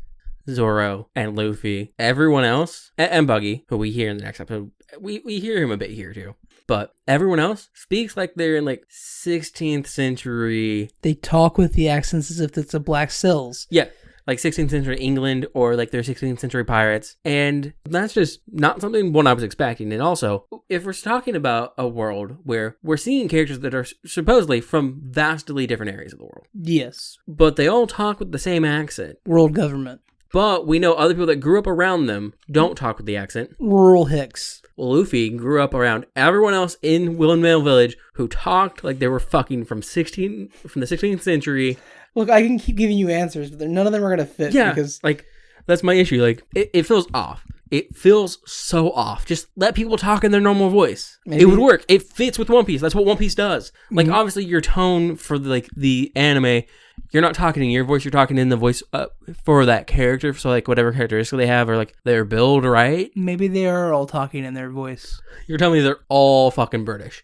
Zoro, and Luffy, everyone else, and Buggy, who we hear in the next episode, we hear him a bit here too. But everyone else speaks like they're in like 16th century. They talk with the accents as if it's a Black Sills. Yeah, like 16th century England or like they're 16th century pirates. And that's just not something I was expecting. And also, if we're talking about a world where we're seeing characters that are supposedly from vastly different areas of the world. Yes. But they all talk with the same accent. World government. But we know other people that grew up around them don't talk with the accent. Rural Hicks. Luffy grew up around everyone else in Windmill Village who talked like they were fucking from the 16th century. Look, I can keep giving you answers, but none of them are going to fit. Yeah, because... like, that's my issue. Like, it feels off. It feels so off. Just let people talk in their normal voice. Maybe. It would work. It fits with One Piece. That's what One Piece does. Like, obviously, your tone for, the anime, you're not talking in your voice. You're talking in the voice for that character. So, like, whatever characteristic they have or, like, their build, right? Maybe they are all talking in their voice. You're telling me they're all fucking British.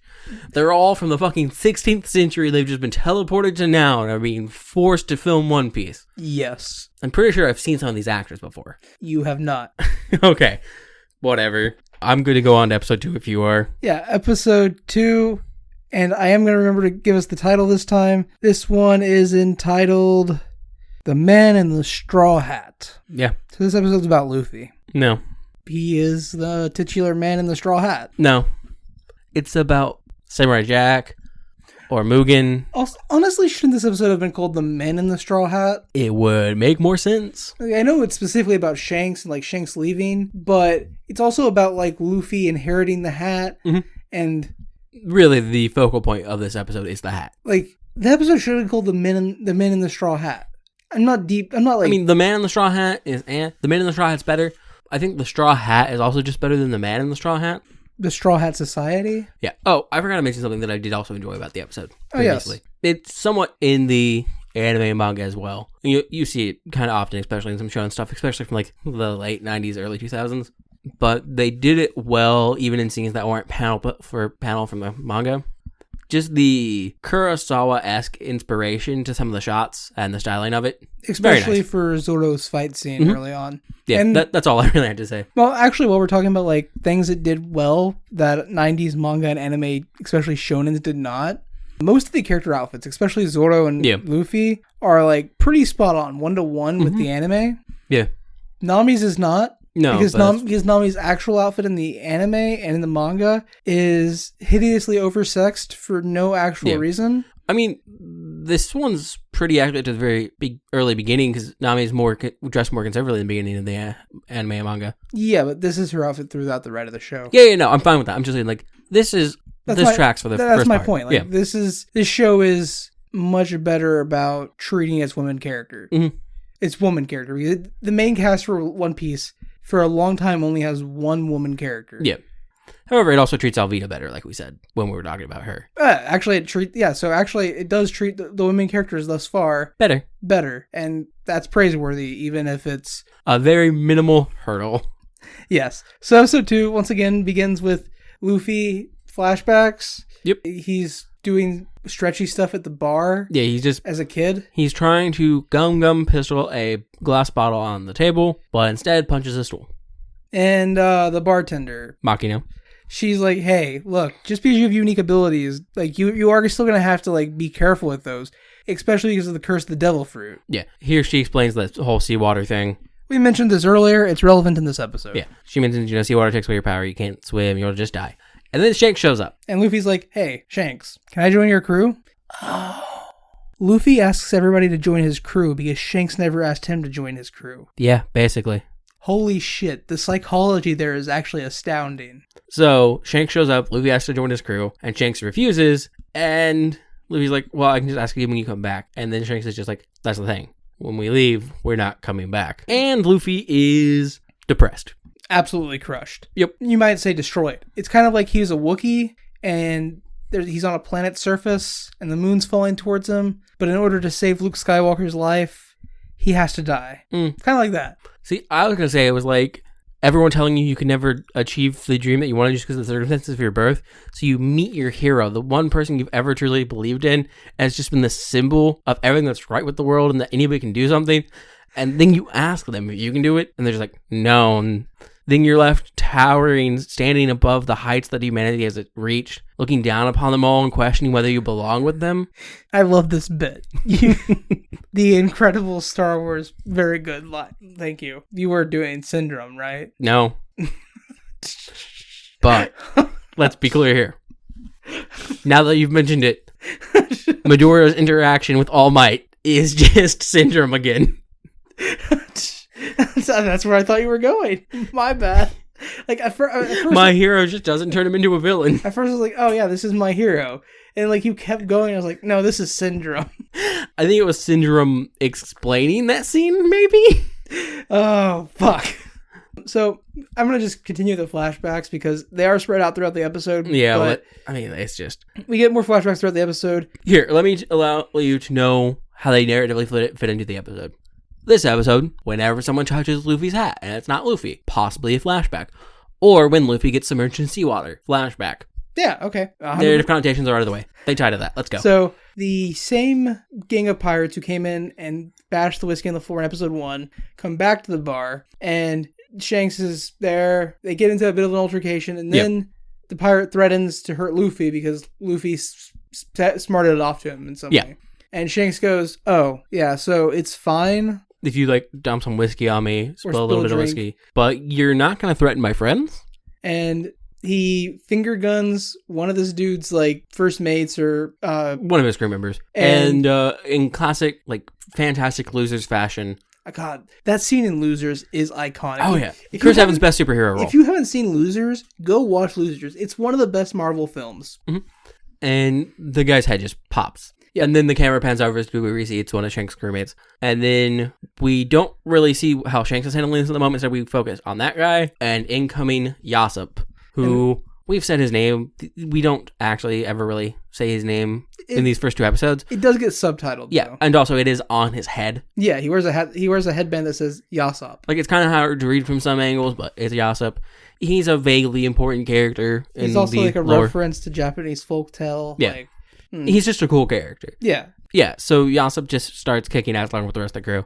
They're all from the fucking 16th century. They've just been teleported to now and are being forced to film One Piece. Yes. I'm pretty sure I've seen some of these actors before. You have not. Okay. Whatever. I'm good to go on to episode 2 if you are. Yeah, episode 2. And I am going to remember to give us the title this time. This one is entitled The Man in the Straw Hat. Yeah. So this episode's about Luffy. No. He is the titular man in the straw hat. No. It's about Samurai Jack or Mugen. Also, honestly, shouldn't this episode have been called The Man in the Straw Hat? It would make more sense. I know it's specifically about Shanks and like Shanks leaving, but it's also about like Luffy inheriting the hat and... Really, the focal point of this episode is the hat. Like, the episode should have been called The Man in the Straw Hat. I'm not like... I mean, The Man in the Straw Hat is... The Man in the Straw Hat's better. I think The Straw Hat is also just better than The Man in the Straw Hat. The Straw Hat Society? Yeah. Oh, I forgot to mention something that I did also enjoy about the episode. Previously. Oh, yes. It's somewhat in the anime and manga as well. You see it kind of often, especially in some shonen stuff, especially from like the late 90s, early 2000s. But they did it well, even in scenes that weren't panel from the manga. Just the Kurosawa-esque inspiration to some of the shots and the styling of it. Especially for Zoro's fight scene early on. Yeah, and that's all I really had to say. Well, actually, while we're talking about like things that did well, that 90s manga and anime, especially shonens, did not, most of the character outfits, especially Zoro and Luffy, are like pretty spot on, 1-to-1 with the anime. Yeah. Nami's is not. No, because Nami's actual outfit in the anime and in the manga is hideously oversexed for no actual reason. I mean, this one's pretty accurate to the very early beginning because Nami's dressed more conservatively in the beginning of the anime and manga. Yeah, but this is her outfit throughout the rest of the show. Yeah, no, I'm fine with that. I'm just saying, like, this tracks for the first part. That's my point. Like, this show is much better about treating its women character. Its woman character. The main cast for One Piece for a long time only has one woman character. Yeah. However, it also treats Alvida better, like we said when we were talking about her. Actually, it does treat the women characters thus far better, and that's praiseworthy, even if it's a very minimal hurdle. Yes. So episode 2 once again begins with Luffy flashbacks. Yep. He's doing stretchy stuff at the bar. Yeah, he's just... as a kid. He's trying to gum pistol a glass bottle on the table, but instead punches a stool. And the bartender... Makino. She's like, hey, look, just because you have unique abilities, like, you are still going to have to, like, be careful with those, especially because of the curse of the devil fruit. Yeah. Here she explains the whole seawater thing. We mentioned this earlier. It's relevant in this episode. Yeah. She mentions, seawater takes away your power. You can't swim. You'll just die. And then Shanks shows up. And Luffy's like, hey, Shanks, can I join your crew? Oh. Luffy asks everybody to join his crew because Shanks never asked him to join his crew. Yeah, basically. Holy shit, the psychology there is actually astounding. So, Shanks shows up, Luffy asks to join his crew, and Shanks refuses, and Luffy's like, well, I can just ask you when you come back. And then Shanks is just like, that's the thing. When we leave, we're not coming back. And Luffy is depressed. Absolutely crushed. Yep. You might say destroyed. It's kind of like he's a Wookiee, and he's on a planet's surface, and the moon's falling towards him, but in order to save Luke Skywalker's life, he has to die. Kind of like that. See, I was going to say, it was like everyone telling you can never achieve the dream that you wanted just because of the circumstances of your birth. So you meet your hero, the one person you've ever truly believed in, and has just been the symbol of everything that's right with the world and that anybody can do something. And then you ask them if you can do it, and they're just like, no. And then you're left towering, standing above the heights that humanity has reached, looking down upon them all and questioning whether you belong with them. I love this bit. The incredible Star Wars, very good line. Thank you. You were doing Syndrome, right? No. But let's be clear here. Now that you've mentioned it, Midoriya's interaction with All Might is just Syndrome again. That's where I thought you were going. My bad. Like at first, my hero just doesn't turn him into a villain. At first I was like, oh yeah, this is my hero. And like you kept going, I was like, no, this is Syndrome. I think it was Syndrome explaining that scene, maybe? Oh, fuck. So I'm going to just continue the flashbacks because they are spread out throughout the episode. Yeah, but it's just... We get more flashbacks throughout the episode. Here, let me allow you to know how they narratively fit into the episode. This episode, whenever someone touches Luffy's hat, and it's not Luffy, possibly a flashback. Or when Luffy gets submerged in seawater, flashback. Yeah, okay. Their connotations are out of the way. They tie to that. Let's go. So, the same gang of pirates who came in and bashed the whiskey on the floor in episode 1 come back to the bar, and Shanks is there. They get into a bit of an altercation, and then the pirate threatens to hurt Luffy because Luffy smarted it off to him in some way. And Shanks goes, oh, yeah, so it's fine if you, dump some whiskey on me, spill a little bit of whiskey, but you're not going to threaten my friends? And he finger guns one of this dude's, first mates or... one of his crew members. And in classic, fantastic Losers fashion... God, that scene in Losers is iconic. Oh, yeah. Chris Evans' best superhero role. If you haven't seen Losers, go watch Losers. It's one of the best Marvel films. Mm-hmm. And the guy's head just pops. Yeah. And then the camera pans over to where we see it's one of Shanks' crewmates. And then we don't really see how Shanks is handling this at the moment, so we focus on that guy and incoming Yassop, who we've said his name. We don't actually ever really say his name in these first 2 episodes. It does get subtitled, yeah, though. And also it is on his head. Yeah, he wears a headband that says Yassop. It's kind of hard to read from some angles, but it's Yassop. He's a vaguely important character. He's also a reference to Japanese folktale. Yeah. He's just a cool character. Yeah. Yeah, so Yassop just starts kicking ass along with the rest of the crew.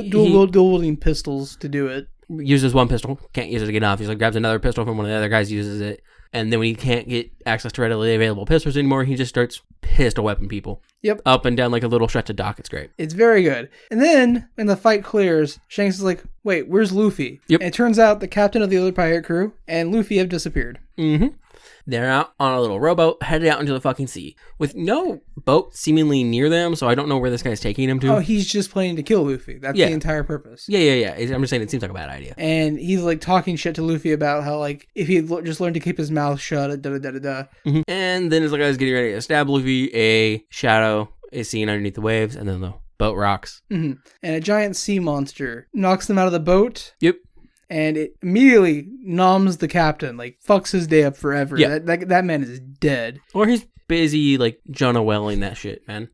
Dual-wielding pistols to do it. Uses one pistol, can't use it again, obviously. Grabs another pistol from one of the other guys, uses it. And then when he can't get access to readily available pistols anymore, he just starts pistol whipping people. Yep. Up and down like a little stretch of dock. It's great. It's very good. And then, when the fight clears, Shanks is like, wait, where's Luffy? Yep. And it turns out the captain of the other pirate crew and Luffy have disappeared. Mm-hmm. They're out on a little rowboat, headed out into the fucking sea, with no boat seemingly near them, so I don't know where this guy's taking him to. Oh, he's just planning to kill Luffy. That's the entire purpose. Yeah. I'm just saying it seems like a bad idea. And he's, talking shit to Luffy about how, if he had just learned to keep his mouth shut, da-da-da-da-da. Mm-hmm. And then as the guy's getting ready to stab Luffy, a shadow is seen underneath the waves, and then the boat rocks. Mm-hmm. And a giant sea monster knocks them out of the boat. Yep. And it immediately noms the captain, fucks his day up forever. Yeah. That man is dead. Or he's busy, Jonah Welling that shit, man.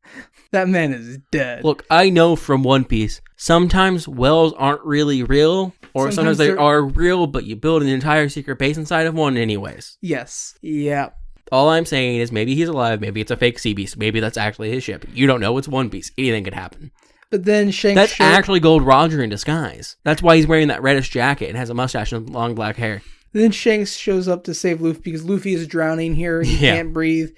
That man is dead. Look, I know from One Piece, sometimes wells aren't really real, or sometimes they are real, but you build an entire secret base inside of one anyways. Yes. Yeah. All I'm saying is maybe he's alive, maybe it's a fake sea beast, maybe that's actually his ship. You don't know, it's One Piece. Anything could happen. But then Shanks... That's actually Gold Roger in disguise. That's why he's wearing that reddish jacket and has a mustache and long black hair. Then Shanks shows up to save Luffy because Luffy is drowning here. He can't breathe.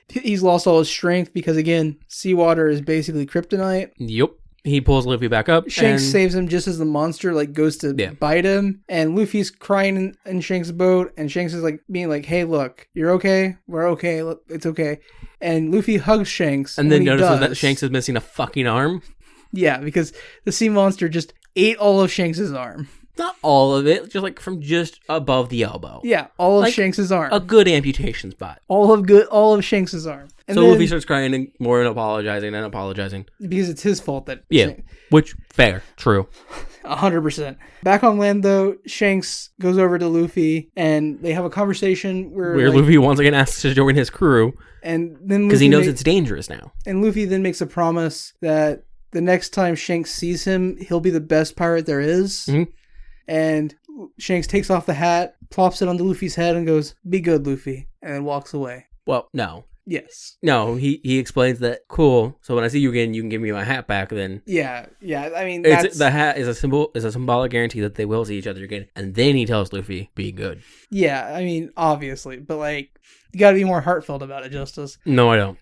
He's lost all his strength because, again, seawater is basically kryptonite. Yep. he pulls Luffy back up. Shanks saves him just as the monster like goes to bite him, and Luffy's crying in Shanks' boat, and Shanks is like being like, "Hey, look, you're okay. We're okay. Look, it's okay." And Luffy hugs Shanks, and then notices that Shanks is missing a fucking arm. Yeah, because the sea monster just ate all of Shanks' arm. Not all of it, just like from just above the elbow. Yeah, all of Shanks' arm. A good amputation spot. All of Shanks' arm. And so Luffy starts crying and more and apologizing. Because it's his fault that... Yeah, which, fair, true. 100%. Back on land, though, Shanks goes over to Luffy, and they have a conversation where Luffy once again asks to join his crew. And then because he knows it's dangerous now. And Luffy then makes a promise that the next time Shanks sees him, he'll be the best pirate there is. Mm-hmm. And Shanks takes off the hat, plops it onto Luffy's head, and goes, "Be good, Luffy," and then walks away. Well, no. Yes. No, he explains that, cool, so when I see you again, you can give me my hat back then. Yeah, I mean, the hat is a symbolic guarantee that they will see each other again. And then he tells Luffy, be good. Yeah, I mean, obviously, but like, you gotta be more heartfelt about it, Justice. No, I don't.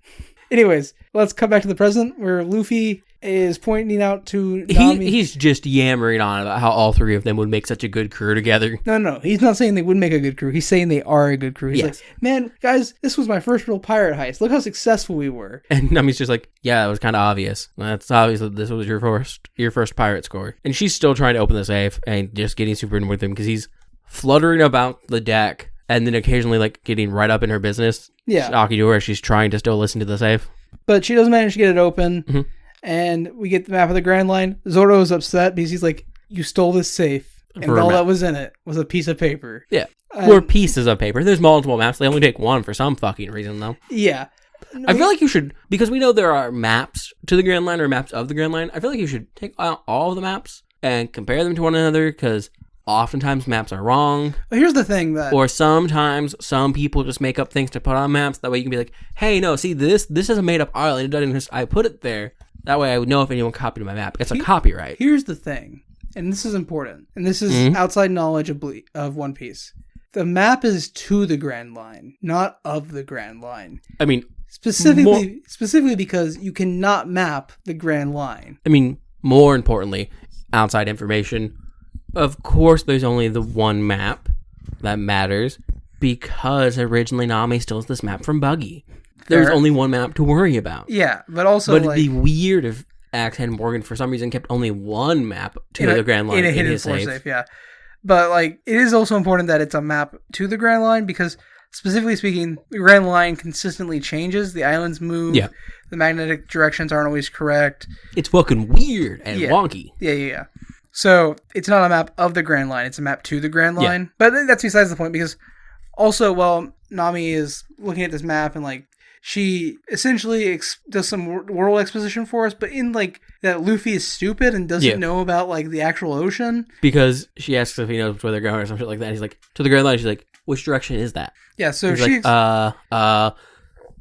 Anyways, let's come back to the present, where Luffy is pointing out to Nami. He's just yammering on about how all three of them would make such a good crew together. No. He's not saying they would make a good crew. He's saying they are a good crew. He's like, man, guys, this was my first real pirate heist. Look how successful we were. And Nami's just like, yeah, it was kind of obvious. It's obvious that this was your first pirate score. And she's still trying to open the safe and just getting super in with him because he's fluttering about the deck and then occasionally like getting right up in her business. Yeah. Talking to her, she's trying to still listen to the safe. But she doesn't manage to get it open. Mm-hmm. And we get the map of the Grand Line. Zoro's upset because he's like, you stole this safe. And all that was in it was a piece of paper. Yeah. Or pieces of paper. There's multiple maps. They only take one for some fucking reason, though. Yeah. I feel like you should, because we know there are maps to the Grand Line or maps of the Grand Line, I feel like you should take out all of the maps and compare them to one another, because oftentimes maps are wrong. But here's the thing that... Or sometimes some people just make up things to put on maps. That way you can be like, hey, no, see, this is a made-up island. It doesn't exist. I put it there. That way I would know if anyone copied my map. It's a copyright. Here's the thing, and this is important, and this is outside knowledge of One Piece. The map is to the Grand Line, not of the Grand Line. I mean... Specifically because you cannot map the Grand Line. I mean, more importantly, outside information. Of course, there's only the one map that matters, because originally Nami steals this map from Buggy. There's only one map to worry about. Yeah, but also... But it'd be weird if Axe Head Morgan, for some reason, kept only one map to the Grand Line in a hidden floor safe. Yeah. But, like, it is also important that it's a map to the Grand Line, because, specifically speaking, the Grand Line consistently changes. The islands move. Yeah. The magnetic directions aren't always correct. It's fucking weird and wonky. Yeah. So, it's not a map of the Grand Line. It's a map to the Grand Line. Yeah. But that's besides the point, because also, while Nami is looking at this map and, like, she essentially does some world exposition for us, but in, like, that Luffy is stupid and doesn't know about, like, the actual ocean. Because she asks if he knows where they're going or some shit like that. He's like, to the Grand Line. She's like, which direction is that? Yeah, so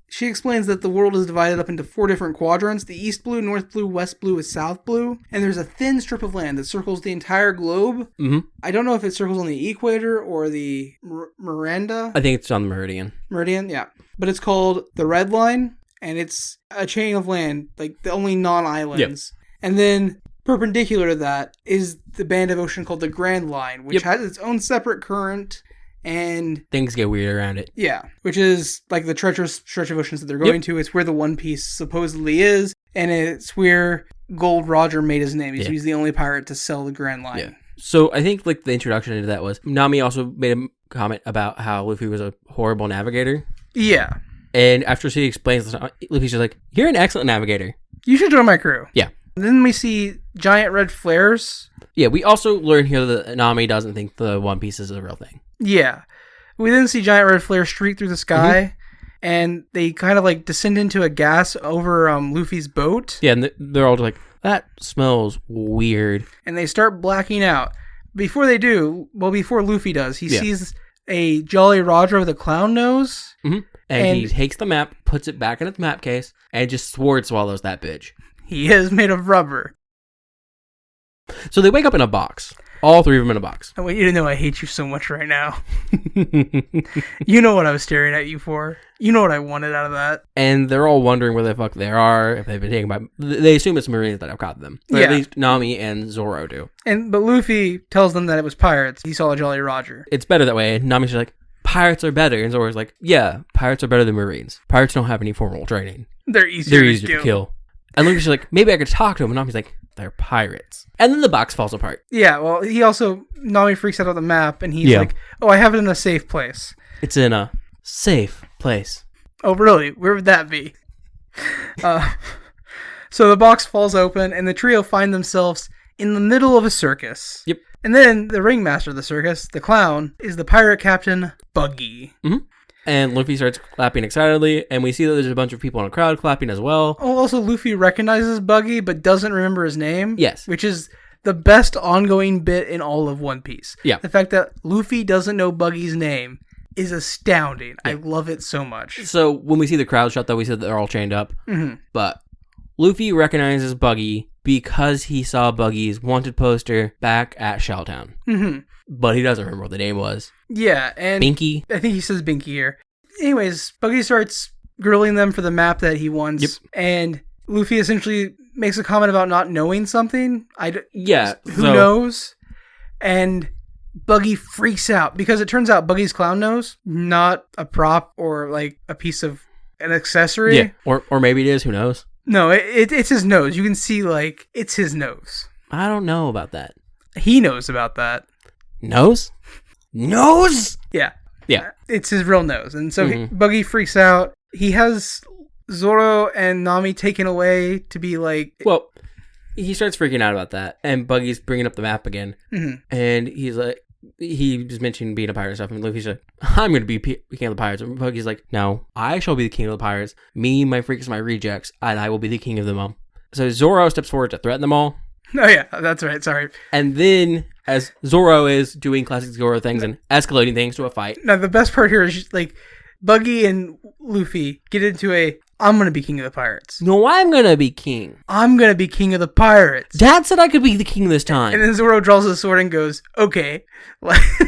she explains that the world is divided up into 4 different quadrants: the East Blue, North Blue, West Blue, and South Blue. And there's a thin strip of land that circles the entire globe. Mm-hmm. I don't know if it circles on the equator or the Miranda. I think it's on the Meridian. Meridian, yeah. But it's called the Red Line, and it's a chain of land, like the only non-islands. Yep. And then perpendicular to that is the band of ocean called the Grand Line, which has its own separate current. And things get weird around it. Yeah, which is like the treacherous stretch of oceans that they're going to. It's where the One Piece supposedly is, and it's where Gold Roger made his name. He's the only pirate to sell the Grand Line. Yeah. So I think like the introduction into that was Nami also made a comment about how Luffy was a horrible navigator. Yeah. And after she explains this, Luffy's just like, "You're an excellent navigator. You should join my crew." Yeah. And then we see giant red flares. Yeah, we also learn here that Nami doesn't think the One Piece is a real thing. Yeah. We then see giant red flares streak through the sky, and they kind of like descend into a gas over Luffy's boat. Yeah, and they're all like, that smells weird. And they start blacking out. Before they do, before Luffy does, he sees a Jolly Roger with a clown nose. Mm-hmm. And he takes the map, puts it back in its map case, and just sword swallows that bitch. He is made of rubber. So they wake up in a box. All 3 of them in a box. I want you to know I hate you so much right now. You know what I was staring at you for. You know what I wanted out of that. And they're all wondering where the fuck they are, if they've been taken by... They assume it's Marines that have caught them. Or at least Nami and Zoro do. But Luffy tells them that it was pirates. He saw a Jolly Roger. It's better that way. Nami's just like, pirates are better. And Zoro's like, yeah, pirates are better than Marines. Pirates don't have any formal training. They're easier to kill. And Luffy's like, maybe I could talk to them. And Nami's like, they're pirates. And then the box falls apart. Yeah, well, Nami freaks out on the map, and he's like, oh, I have it in a safe place. It's in a safe place. Oh, really? Where would that be? So the box falls open, and the trio find themselves in the middle of a circus. Yep. And then the ringmaster of the circus, the clown, is the pirate captain, Buggy. Mm-hmm. And Luffy starts clapping excitedly, and we see that there's a bunch of people in a crowd clapping as well. Oh, also, Luffy recognizes Buggy, but doesn't remember his name. Yes. Which is the best ongoing bit in all of One Piece. Yeah. The fact that Luffy doesn't know Buggy's name is astounding. Yeah. I love it so much. So, when we see the crowd shot, though, we said that they're all chained up. Mm-hmm. But Luffy recognizes Buggy because he saw Buggy's wanted poster back at Shelltown. Mm-hmm. But he doesn't remember what the name was. Yeah, and... Binky? I think he says Binky here. Anyways, Buggy starts grilling them for the map that he wants. Yep. And Luffy essentially makes a comment about not knowing something. Who knows? And Buggy freaks out because it turns out Buggy's clown nose, not a prop or like a piece of an accessory. Yeah, or maybe it is. Who knows? No, it's his nose. You can see like it's his nose. I don't know about that. He knows about that. Nose? Nose? Yeah. Yeah. It's his real nose. And so Buggy freaks out. He has Zoro and Nami taken away to be like... Well, he starts freaking out about that. And Buggy's bringing up the map again. Mm-hmm. And he's like... He just mentioned being a pirate and stuff. And Luffy's like, I'm going to be king of the pirates. And Buggy's like, no, I shall be the king of the pirates. Me, my freaks, my rejects. And I will be the king of them all. So Zoro steps forward to threaten them all. Oh, yeah. That's right. Sorry. And then... As Zoro is doing classic Zoro things and escalating things to a fight. Now, the best part here is just, like, Buggy and Luffy get into I'm going to be king of the pirates. No, I'm going to be king. I'm going to be king of the pirates. Dad said I could be the king this time. And then Zoro draws his sword and goes, okay.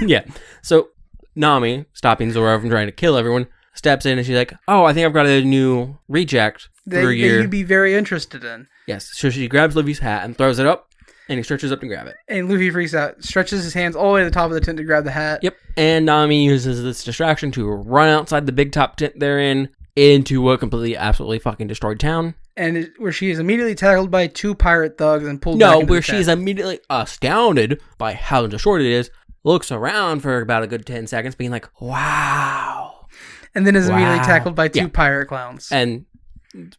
Yeah. So, Nami, stopping Zoro from trying to kill everyone, steps in and she's like, oh, I think I've got a new reject for you. That you'd be very interested in. Yes. So she grabs Luffy's hat and throws it up. And he stretches up to grab it. And Luffy freaks out, stretches his hands all the way to the top of the tent to grab the hat. Yep. And Nami uses this distraction to run outside the big top tent they're in into a completely, absolutely fucking destroyed town. And where she is immediately tackled by 2 pirate thugs and pulled back into the tent. Where she's immediately astounded by how destroyed it is, looks around for about a good 10 seconds, being like, wow. And then is immediately tackled by 2 pirate clowns. And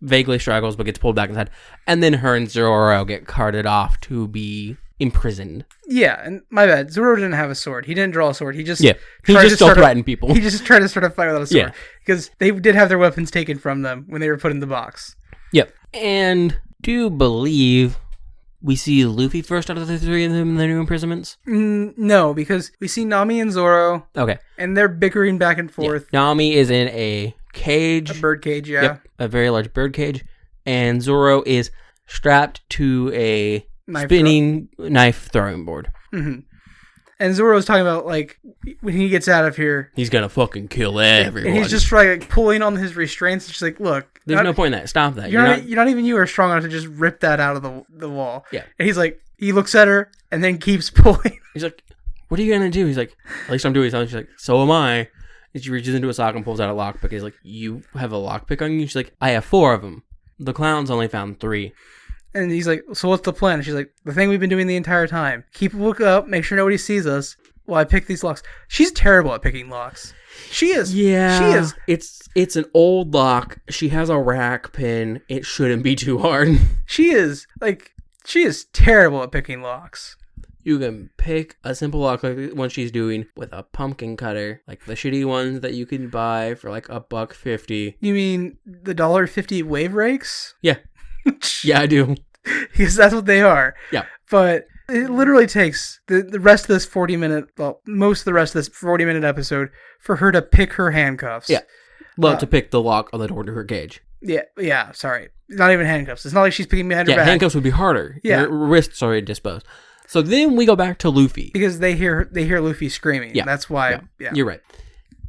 vaguely struggles but gets pulled back inside, and then her and Zoro get carted off to be imprisoned. Yeah, and my bad, Zoro didn't have a sword. He didn't draw a sword. He just still threatened people. He just tried to start a fight without a sword because they did have their weapons taken from them when they were put in the box. Yep. And do you believe we see Luffy first out of the 3 of them in their new imprisonments? No, because we see Nami and Zoro. Okay. And they're bickering back and forth. Yeah. Nami is in a cage. A bird cage, yeah. Yep, a very large bird cage. And Zoro is strapped to a spinning knife throwing board. Mm-hmm. And Zoro's talking about, like, when he gets out of here... He's gonna fucking kill everyone. And he's just like pulling on his restraints. It's just like, look... There's no point in that. Stop that. You're not even you are strong enough to just rip that out of the wall. Yeah. And he's like... He looks at her and then keeps pulling. He's like, what are you gonna do? He's like, at least I'm doing something. She's like, so am I. And she reaches into a sock and pulls out a lockpick. He's like, you have a lockpick on you? She's like, I have 4 of them. The clowns only found 3. And he's like, so what's the plan? She's like, the thing we've been doing the entire time. Keep a look up, make sure nobody sees us while I pick these locks. She's terrible at picking locks. She is. Yeah. She is. It's an old lock. She has a rack pin. It shouldn't be too hard. She is terrible at picking locks. You can pick a simple lock like the one she's doing with a pumpkin cutter, like the shitty ones that you can buy for like $1.50. You mean the $1.50 wave rakes? Yeah. Yeah, I do. Because that's what they are. Yeah. But it literally takes the rest of this 40-minute, well, most of the rest of this 40-minute episode for her to pick her handcuffs. Yeah. Well, to pick the lock on the door to her cage. Yeah, sorry. Not even handcuffs. It's not like she's picking behind her back. Yeah, handcuffs would be harder. Yeah. Your wrists already disposed. So then we go back to Luffy. Because they hear Luffy screaming. Yeah. That's why. Yeah. You're right.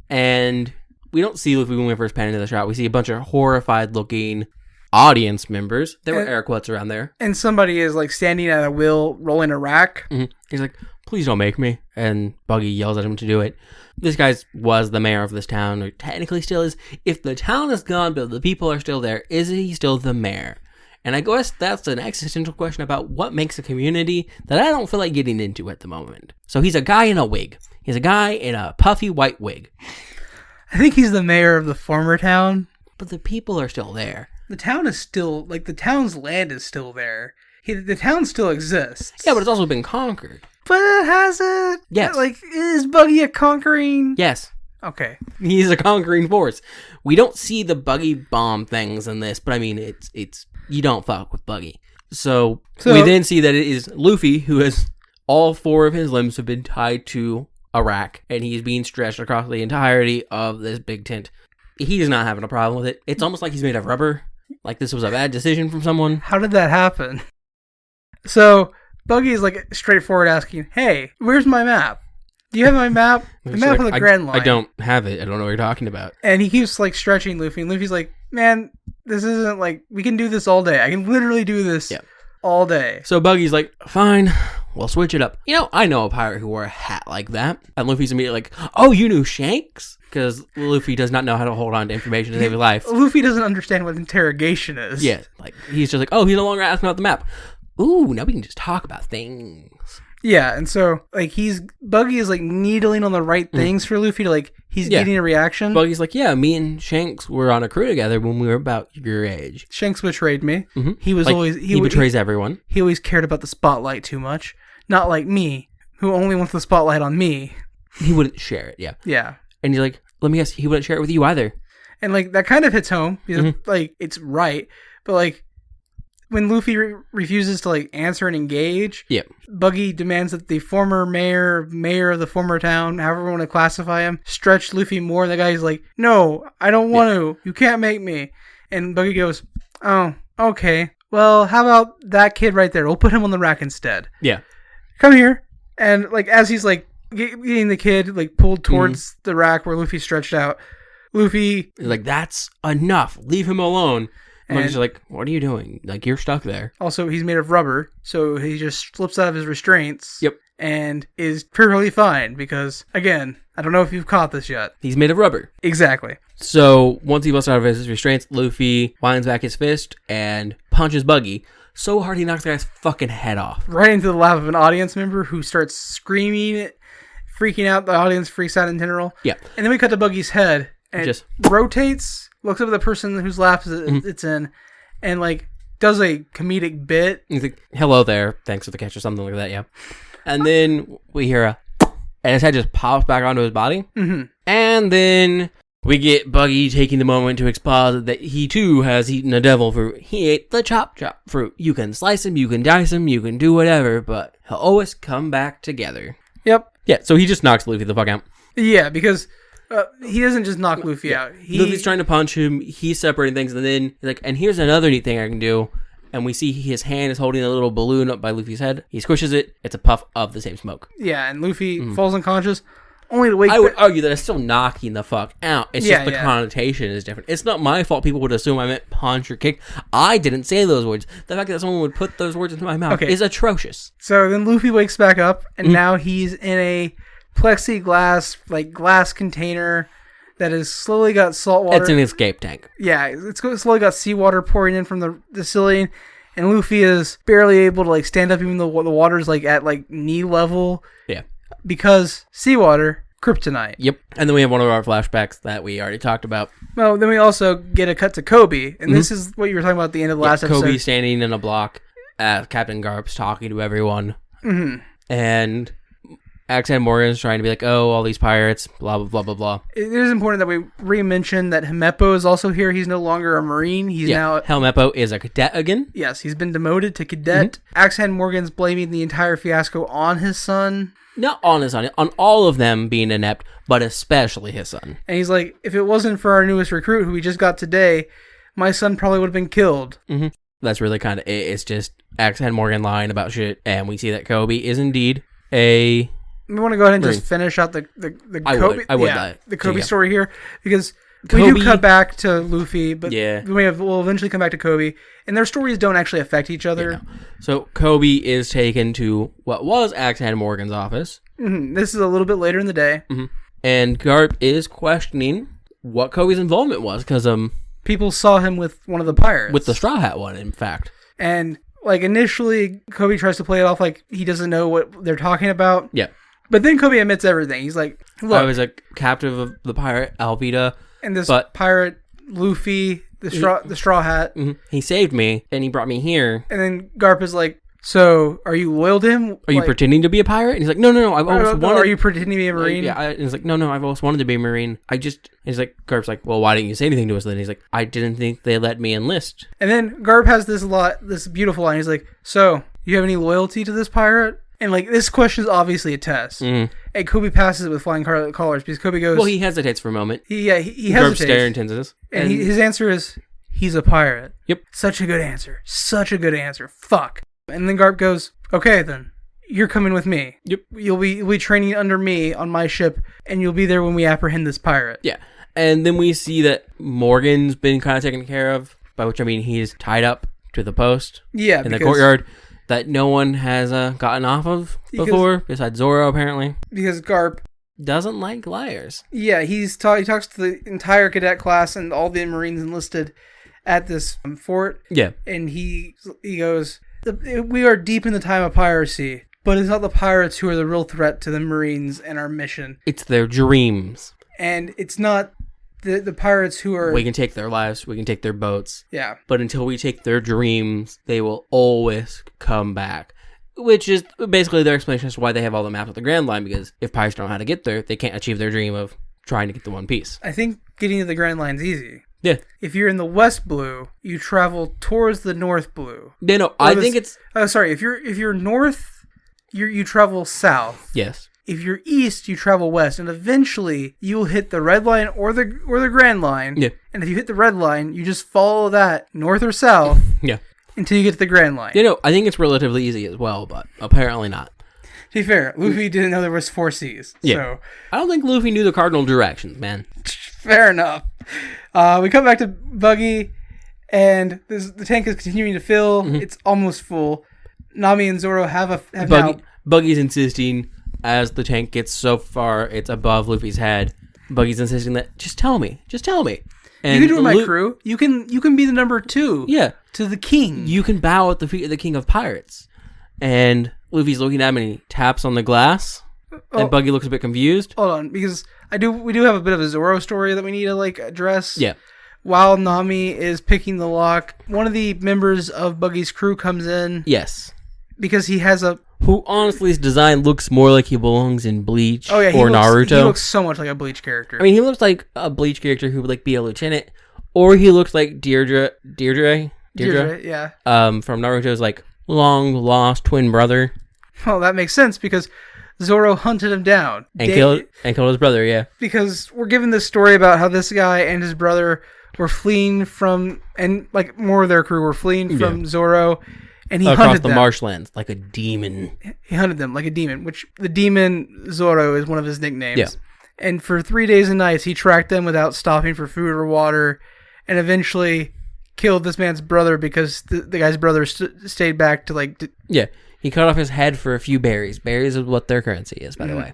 And we don't see Luffy when we first pan into the shot. We see a bunch of horrified looking audience members. There were air quotes around there. And somebody is like standing at a wheel rolling a rack. Mm-hmm. He's like, please don't make me. And Buggy yells at him to do it. This guy was the mayor of this town, or technically still is. If the town is gone, but the people are still there, is he still the mayor? And I guess that's an existential question about what makes a community that I don't feel like getting into at the moment. So he's a guy in a wig. He's a guy in a puffy white wig. I think he's the mayor of the former town. But the people are still there. The town is still, like, the town's land is still there. The town still exists. Yeah, but it's also been conquered. But has it? Yes. Like, is Buggy a conquering? Yes. Okay. He's a conquering force. We don't see the Buggy bomb things in this, but I mean, it's you don't fuck with Buggy. So we then see that it is Luffy who has all 4 of his limbs have been tied to a rack, and he's being stretched across the entirety of this big tent. He's not having a problem with it. It's almost like he's made of rubber. Like this was a bad decision from someone. How did that happen? So Buggy is like straightforward asking, "Hey, where's my map? Do you have my map? The map of the Grand Line." I don't have it. I don't know what you're talking about. And he keeps like stretching Luffy, and Luffy's like, "Man, this isn't like we can do this all day. I can literally do this all day." So Buggy's like, "Fine, we'll switch it up." You know, I know a pirate who wore a hat like that, and Luffy's immediately like, "Oh, you knew Shanks?" Because Luffy does not know how to hold on to information to save his life. Luffy doesn't understand what interrogation is. Yeah, like he's just like, "Oh, he's no longer asking about the map." Ooh, now we can just talk about things. Yeah, and so like Buggy is like needling on the right things for Luffy to like he's getting a reaction. Buggy's like, "Yeah, me and Shanks were on a crew together when we were about your age. Shanks betrayed me. Mm-hmm. He was like, always he betrays everyone. He always cared about the spotlight too much, not like me, who only wants the spotlight on me. He wouldn't share it. Yeah, yeah." And he's like, "Let me guess, he wouldn't share it with you either." And like that kind of hits home because like it's right, but like when Luffy refuses to like answer and engage, Buggy demands that the former mayor of the former town, however you want to classify him, stretch Luffy more. And the guy's like, "No, I don't want to. You can't make me." And Buggy goes, "Oh, okay. Well, how about that kid right there? We'll put him on the rack instead. Yeah, come here." And like as he's like getting the kid like pulled towards the rack where Luffy's stretched out, Luffy is like, "That's enough. Leave him alone." And he's like, "What are you doing? Like, you're stuck there." Also, he's made of rubber, so he just slips out of his restraints. Yep. And is perfectly fine because, again, I don't know if you've caught this yet. He's made of rubber. Exactly. So once he busts out of his restraints, Luffy winds back his fist and punches Buggy so hard he knocks the guy's fucking head off. Right into the lap of an audience member who starts screaming, freaking out. The audience freaks out in general. Yeah. And then we cut to Buggy's head, and it rotates, looks up at the person whose lap it's in, and like does a comedic bit. He's like, "Hello there, thanks for the catch," or something like that, yeah. And then we hear and his head just pops back onto his body. Mm-hmm. And then we get Buggy taking the moment to exposit that he too has eaten a devil fruit. He ate the chop fruit. You can slice him, you can dice him, you can do whatever, but he'll always come back together. Yep. Yeah, so he just knocks Luffy the fuck out. Yeah, because he doesn't just knock Luffy out. Luffy's trying to punch him. He's separating things, and then he's like, "And here's another neat thing I can do." And we see his hand is holding a little balloon up by Luffy's head. He squishes it. It's a puff of the same smoke. Yeah, and Luffy falls unconscious, only to wake. I would argue that it's still knocking the fuck out. It's just the connotation is different. It's not my fault people would assume I meant punch or kick. I didn't say those words. The fact that someone would put those words into my mouth is atrocious. So then Luffy wakes back up, and now he's in a plexiglass, like glass container that has slowly got salt water. It's an escape tank. Yeah, it's slowly got seawater pouring in from the ceiling, and Luffy is barely able to like stand up, even though the water's like at like knee level. Yeah, because seawater, kryptonite. Yep. And then we have one of our flashbacks that we already talked about. Well, then we also get a cut to Kobe, and this is what you were talking about at the end of the last episode. Kobe standing in a block at Captain Garp's talking to everyone, and Accent Morgan's trying to be like, "Oh, all these pirates, blah, blah, blah, blah, blah." It is important that we re-mention that Himepo is also here. He's no longer a Marine. He's now... Helmeppo is a cadet again. Yes, he's been demoted to cadet. Accent Morgan's blaming the entire fiasco on his son. Not on his son, on all of them being inept, but especially his son. And he's like, if it wasn't for our newest recruit, who we just got today, my son probably would have been killed. That's really kind of it. It's just Axe and Morgan lying about shit, and we see that Kobe is indeed a... We want to go ahead and just finish out the Kobe. I would. The Kobe story here, because Kobe, we do cut back to Luffy, but yeah, we'll eventually come back to Kobe, and their stories don't actually affect each other. Yeah, no. So Kobe is taken to what was Axe and Morgan's office. Mm-hmm. This is a little bit later in the day, and Garp is questioning what Kobe's involvement was because people saw him with one of the pirates, with the Straw Hat one, in fact, and like initially Kobe tries to play it off like he doesn't know what they're talking about. Yeah. But then Kobe admits everything. He's like, look, I was a captive of the pirate Alvida. And this pirate, Luffy, the straw hat. Mm-hmm. He saved me, and he brought me here. And then Garp is like, so, are you loyal to him? Are you pretending to be a pirate? And he's like, no, I've always wanted... Are you pretending to be a Marine? And he's like, no, I've always wanted to be a Marine. He's like, Garp's like, well, why didn't you say anything to us then? He's like, I didn't think they let me enlist. And then Garp has this beautiful line. He's like, so, you have any loyalty to this pirate? And, like, this question is obviously a test. Mm-hmm. And Kobe passes it with flying colors because Kobe goes... Well, he hesitates for a moment. He hesitates. Garp intenses. And his answer is, he's a pirate. Yep. Such a good answer. Fuck. And then Garp goes, okay, then. You're coming with me. Yep. You'll be training under me on my ship, and you'll be there when we apprehend this pirate. Yeah. And then we see that Morgan's been kind of taken care of, by which I mean he's tied up to the post in the courtyard that no one has gotten off of before, besides Zoro, apparently. Because Garp doesn't like liars. Yeah, he talks to the entire cadet class and all the Marines enlisted at this fort. Yeah. And he goes, we are deep in the time of piracy, but it's not the pirates who are the real threat to the Marines and our mission. It's their dreams. And it's not the pirates who are... We can take their lives, we can take their boats. Yeah. But until we take their dreams, they will always come back. Which is basically their explanation as to why they have all the maps of the Grand Line, because if pirates don't know how to get there, they can't achieve their dream of trying to get the One Piece. I think getting to the Grand Line's easy. Yeah. If you're in the West Blue, you travel towards the North Blue. Yeah, no, I think it's... Oh, sorry. If you're north, you travel south. Yes. If you're east, you travel west, and eventually you will hit the Red Line or the Grand Line. Yeah. And if you hit the Red Line, you just follow that north or south. Yeah. Until you get to the Grand Line. You know, I think it's relatively easy as well, but apparently not. To be fair, Luffy didn't know there was 4 seas. Yeah. So. I don't think Luffy knew the cardinal directions, man. Fair enough. We come back to Buggy, and the tank is continuing to fill. Mm-hmm. It's almost full. Nami and Zoro Buggy's insisting, as the tank gets so far, it's above Luffy's head. Buggy's insisting that, just tell me. And you can do it, my crew. You can be the number 2. Yeah. To the king. You can bow at the feet of the king of pirates. And Luffy's looking at him and he taps on the glass. And Buggy looks a bit confused. Hold on, because we do have a bit of a Zoro story that we need to address. Yeah. While Nami is picking the lock, one of the members of Buggy's crew comes in. Yes. Because he has who honestly his design looks more like he belongs in Bleach or Naruto. He looks so much like a Bleach character. I mean, he looks like a Bleach character who would be a lieutenant, or he looks like Deirdre, yeah. From Naruto's long lost twin brother. Well, that makes sense because Zoro hunted him down and killed his brother. Yeah. Because we're given this story about how this guy and his brother were fleeing from, and more of their crew were fleeing from Zoro. And he hunted across the marshlands like a demon. He hunted them like a demon, which the demon Zoro is one of his nicknames. Yeah. And for 3 days and nights, he tracked them without stopping for food or water, and eventually killed this man's brother because the guy's brother stayed back to Yeah, he cut off his head for a few berries. Berries is what their currency is, by the way.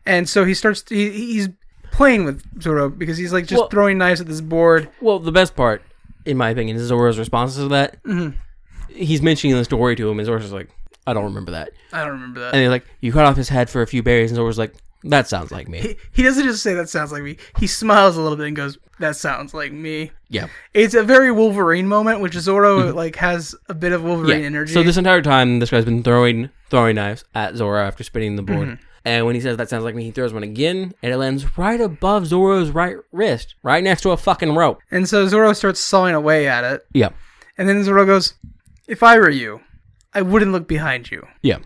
And so he's playing with Zoro because he's throwing knives at this board. Well, the best part, in my opinion, is Zoro's responses to that. Mm-hmm. He's mentioning the story to him, and Zoro's like, I don't remember that. And he's like, you cut off his head for a few berries, and Zoro's like, that sounds like me. He doesn't just say that sounds like me. He smiles a little bit and goes, that sounds like me. Yeah. It's a very Wolverine moment, which Zoro has a bit of Wolverine energy. So this entire time, this guy's been throwing knives at Zoro after spinning the board. Mm-hmm. And when he says that sounds like me, he throws one again, and it lands right above Zoro's right wrist, right next to a fucking rope. And so Zoro starts sawing away at it. Yeah. And then Zoro goes, if I were you, I wouldn't look behind you. Yeah.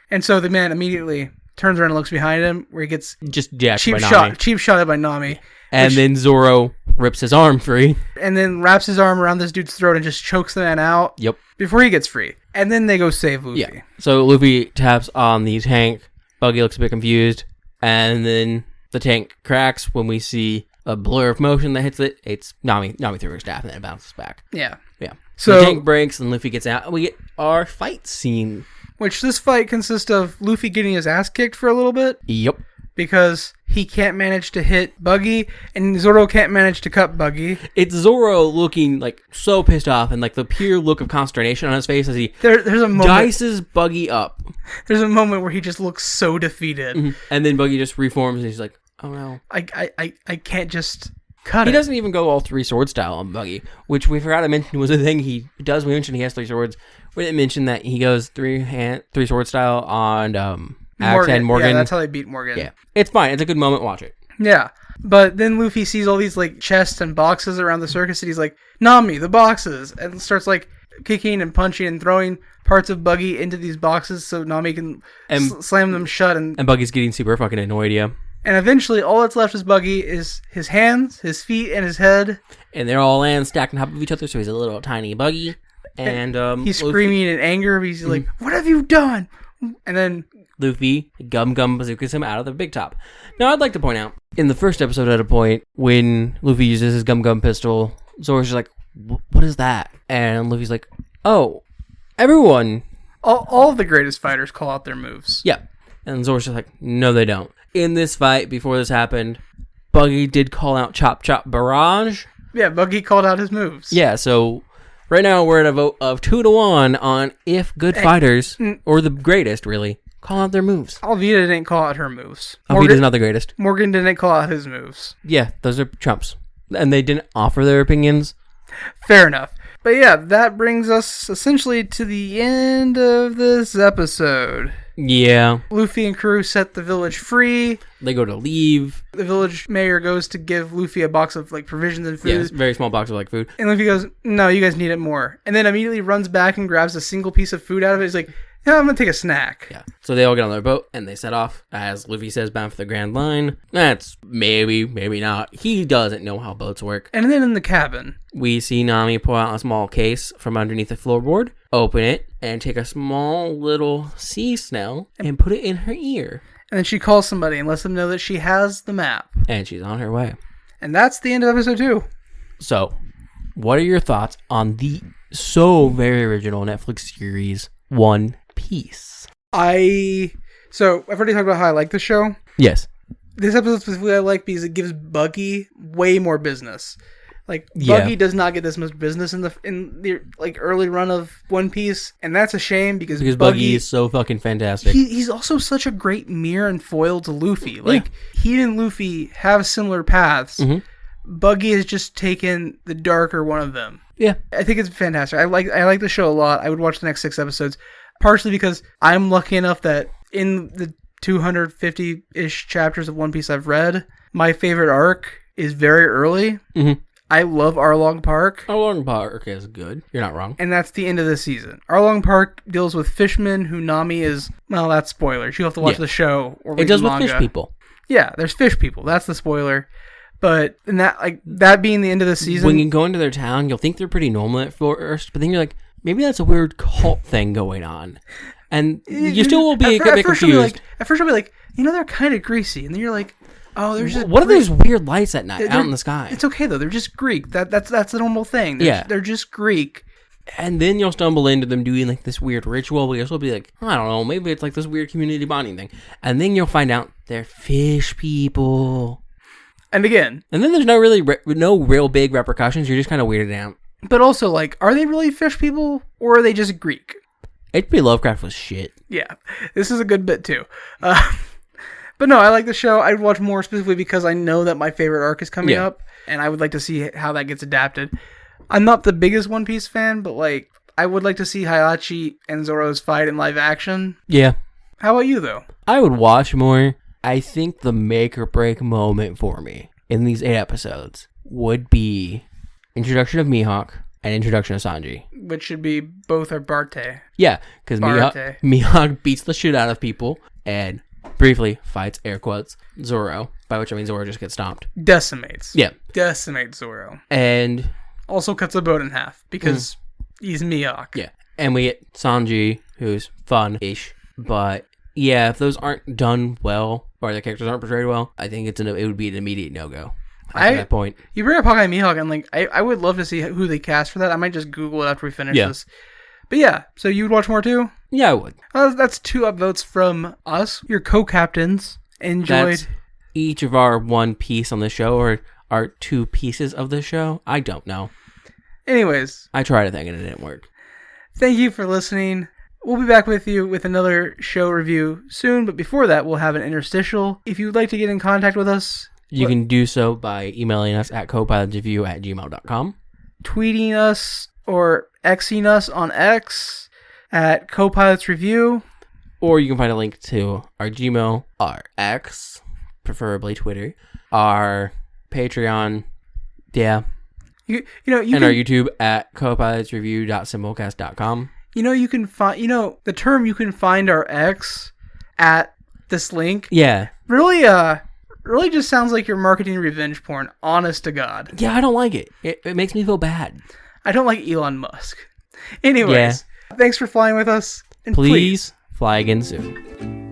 And so the man immediately turns around and looks behind him, where he gets just jacked cheap shotted by Nami. And then Zoro rips his arm free. And then wraps his arm around this dude's throat and just chokes the man out. Yep. Before he gets free. And then they go save Luffy. Yeah. So Luffy taps on the tank. Buggy looks a bit confused. And then the tank cracks when we see a blur of motion that hits it. It's Nami threw her staff and then it bounces back. Yeah. Yeah. So the tank breaks and Luffy gets out and we get our fight scene. Which this fight consists of Luffy getting his ass kicked for a little bit. Yep. Because he can't manage to hit Buggy, and Zoro can't manage to cut Buggy. It's Zoro looking like so pissed off, and like the pure look of consternation on his face as he there's a moment, dices Buggy up. There's a moment where he just looks so defeated. Mm-hmm. And then Buggy just reforms, and he's like, oh no. I can't just cut He it. doesn't even go all three sword style on Buggy, which we forgot to mention was a thing he does. We mentioned he has three swords. We didn't mention that he goes three sword style on Axe and Morgan. Yeah, that's how they beat Morgan. Yeah. It's fine. It's a good moment. Watch it. Yeah. But then Luffy sees all these like chests and boxes around the circus and he's like, Nami, the boxes, and starts like kicking and punching and throwing parts of Buggy into these boxes so Nami can slam them shut. And Buggy's getting super fucking annoyed, yeah. And eventually all that's left is Buggy is his hands, his feet, and his head. And they're all stacked on top of each other, so he's a little tiny Buggy. And he's screaming in anger. He's like, what have you done? And then Luffy Gum bazookas him out of the big top. Now, I'd like to point out, in the first episode at a point, when Luffy uses his Gum pistol, Zoro's just like, what is that? And Luffy's like, oh, everyone. All of the greatest fighters call out their moves. Yeah. And Zoro's just like, no, they don't. In this fight, before this happened, Buggy did call out Chop Chop Barrage. Yeah, Buggy called out his moves. Yeah, so right now we're at a vote of 2-1 on if good fighters, or the greatest, really, call out their moves. Alvida didn't call out her moves. Alvida's not the greatest. Morgan didn't call out his moves. Yeah, those are trumps. And they didn't offer their opinions. Fair enough. But yeah, that brings us essentially to the end of this episode. Yeah. Luffy and crew set the village free. They go to leave. The village mayor goes to give Luffy a box of like provisions and food. Yeah, very small box of like food. And Luffy goes, no, you guys need it more. And then immediately runs back and grabs a single piece of food out of it. He's like, yeah, I'm going to take a snack. Yeah. So they all get on their boat and they set off, as Luffy says, bound for the Grand Line. That's maybe not. He doesn't know how boats work. And then in the cabin, we see Nami pull out a small case from underneath the floorboard, open it, and take a small little sea snail and put it in her ear. And then she calls somebody and lets them know that she has the map. And she's on her way. And that's the end of episode 2. So, what are your thoughts on the so very original Netflix series, One Piece? So, I've already talked about how I like the show. Yes. This episode specifically I like because it gives Buggy way more business. Like, Buggy does not get this much business in the like early run of One Piece, and that's a shame because Buggy is so fucking fantastic. He's also such a great mirror and foil to Luffy. Like, he and Luffy have similar paths. Mm-hmm. Buggy has just taken the darker one of them. Yeah. I think it's fantastic. I like the show a lot. I would watch the next 6 episodes, partially because I'm lucky enough that in the 250-ish chapters of One Piece I've read, my favorite arc is very early. Mm-hmm. I love Arlong Park. Arlong Park is good. You're not wrong. And that's the end of the season. Arlong Park deals with fishmen who Nami is... Well, that's spoilers. You have to watch the show or read It does the with manga. fish people. Yeah, there's fish people. That's the spoiler. But in that being the end of the season... When you go into their town, you'll think they're pretty normal at first, but then you're like, maybe that's a weird cult thing going on. And you still will be a bit confused. At first you'll be like, they're kind of greasy. And then you're like... Oh, there's just what are those weird lights at night out in the sky? It's okay though. They're just Greek. That's a normal thing. They're just Greek. And then you'll stumble into them doing like this weird ritual. But you'll still be like, I don't know, maybe it's like this weird community bonding thing. And then you'll find out they're fish people. And then there's no real big repercussions. You're just kind of weirded out. But also, like, are they really fish people or are they just Greek? H.P. Lovecraft was shit. Yeah, this is a good bit too. But no, I like the show. I'd watch more specifically because I know that my favorite arc is coming up, and I would like to see how that gets adapted. I'm not the biggest One Piece fan, but like I would like to see Heihachi and Zoro's fight in live action. Yeah. How about you, though? I would watch more. I think the make or break moment for me in these 8 episodes would be introduction of Mihawk and introduction of Sanji. Which should be both are Barte. Yeah, because Mihawk beats the shit out of people, and briefly fights, air quotes, Zoro, by which I mean Zoro just gets stomped. Decimates. Yeah. Decimates Zoro. And also cuts a boat in half because he's Miyok. Yeah. And we get Sanji, who's fun-ish. But yeah, if those aren't done well, or the characters aren't portrayed well, I think it would be an immediate no-go at that point. You bring up Hawkeye Mihawk, and like I would love to see who they cast for that. I might just Google it after we finish this. But yeah, so you would watch more too? Yeah, I would. That's 2 upvotes from us, your co-captains. Enjoyed. That's each of our one piece on the show, or our 2 pieces of the show. I don't know. Anyways. I tried a thing and it didn't work. Thank you for listening. We'll be back with you with another show review soon, but before that, we'll have an interstitial. If you'd like to get in contact with us, you can do so by emailing us at copilotsreview@gmail.com, tweeting us or Xing us on X at copilotsreview, or you can find a link to our Gmail, our X, preferably Twitter, our Patreon, you know, and our YouTube at copilotsreview.simplecast.com. You can find, the term you can find our X at this link. Yeah. Really just sounds like you're marketing revenge porn, honest to God. Yeah, I don't like it. It makes me feel bad. I don't like Elon Musk. Anyways, thanks for flying with us. And please fly again soon.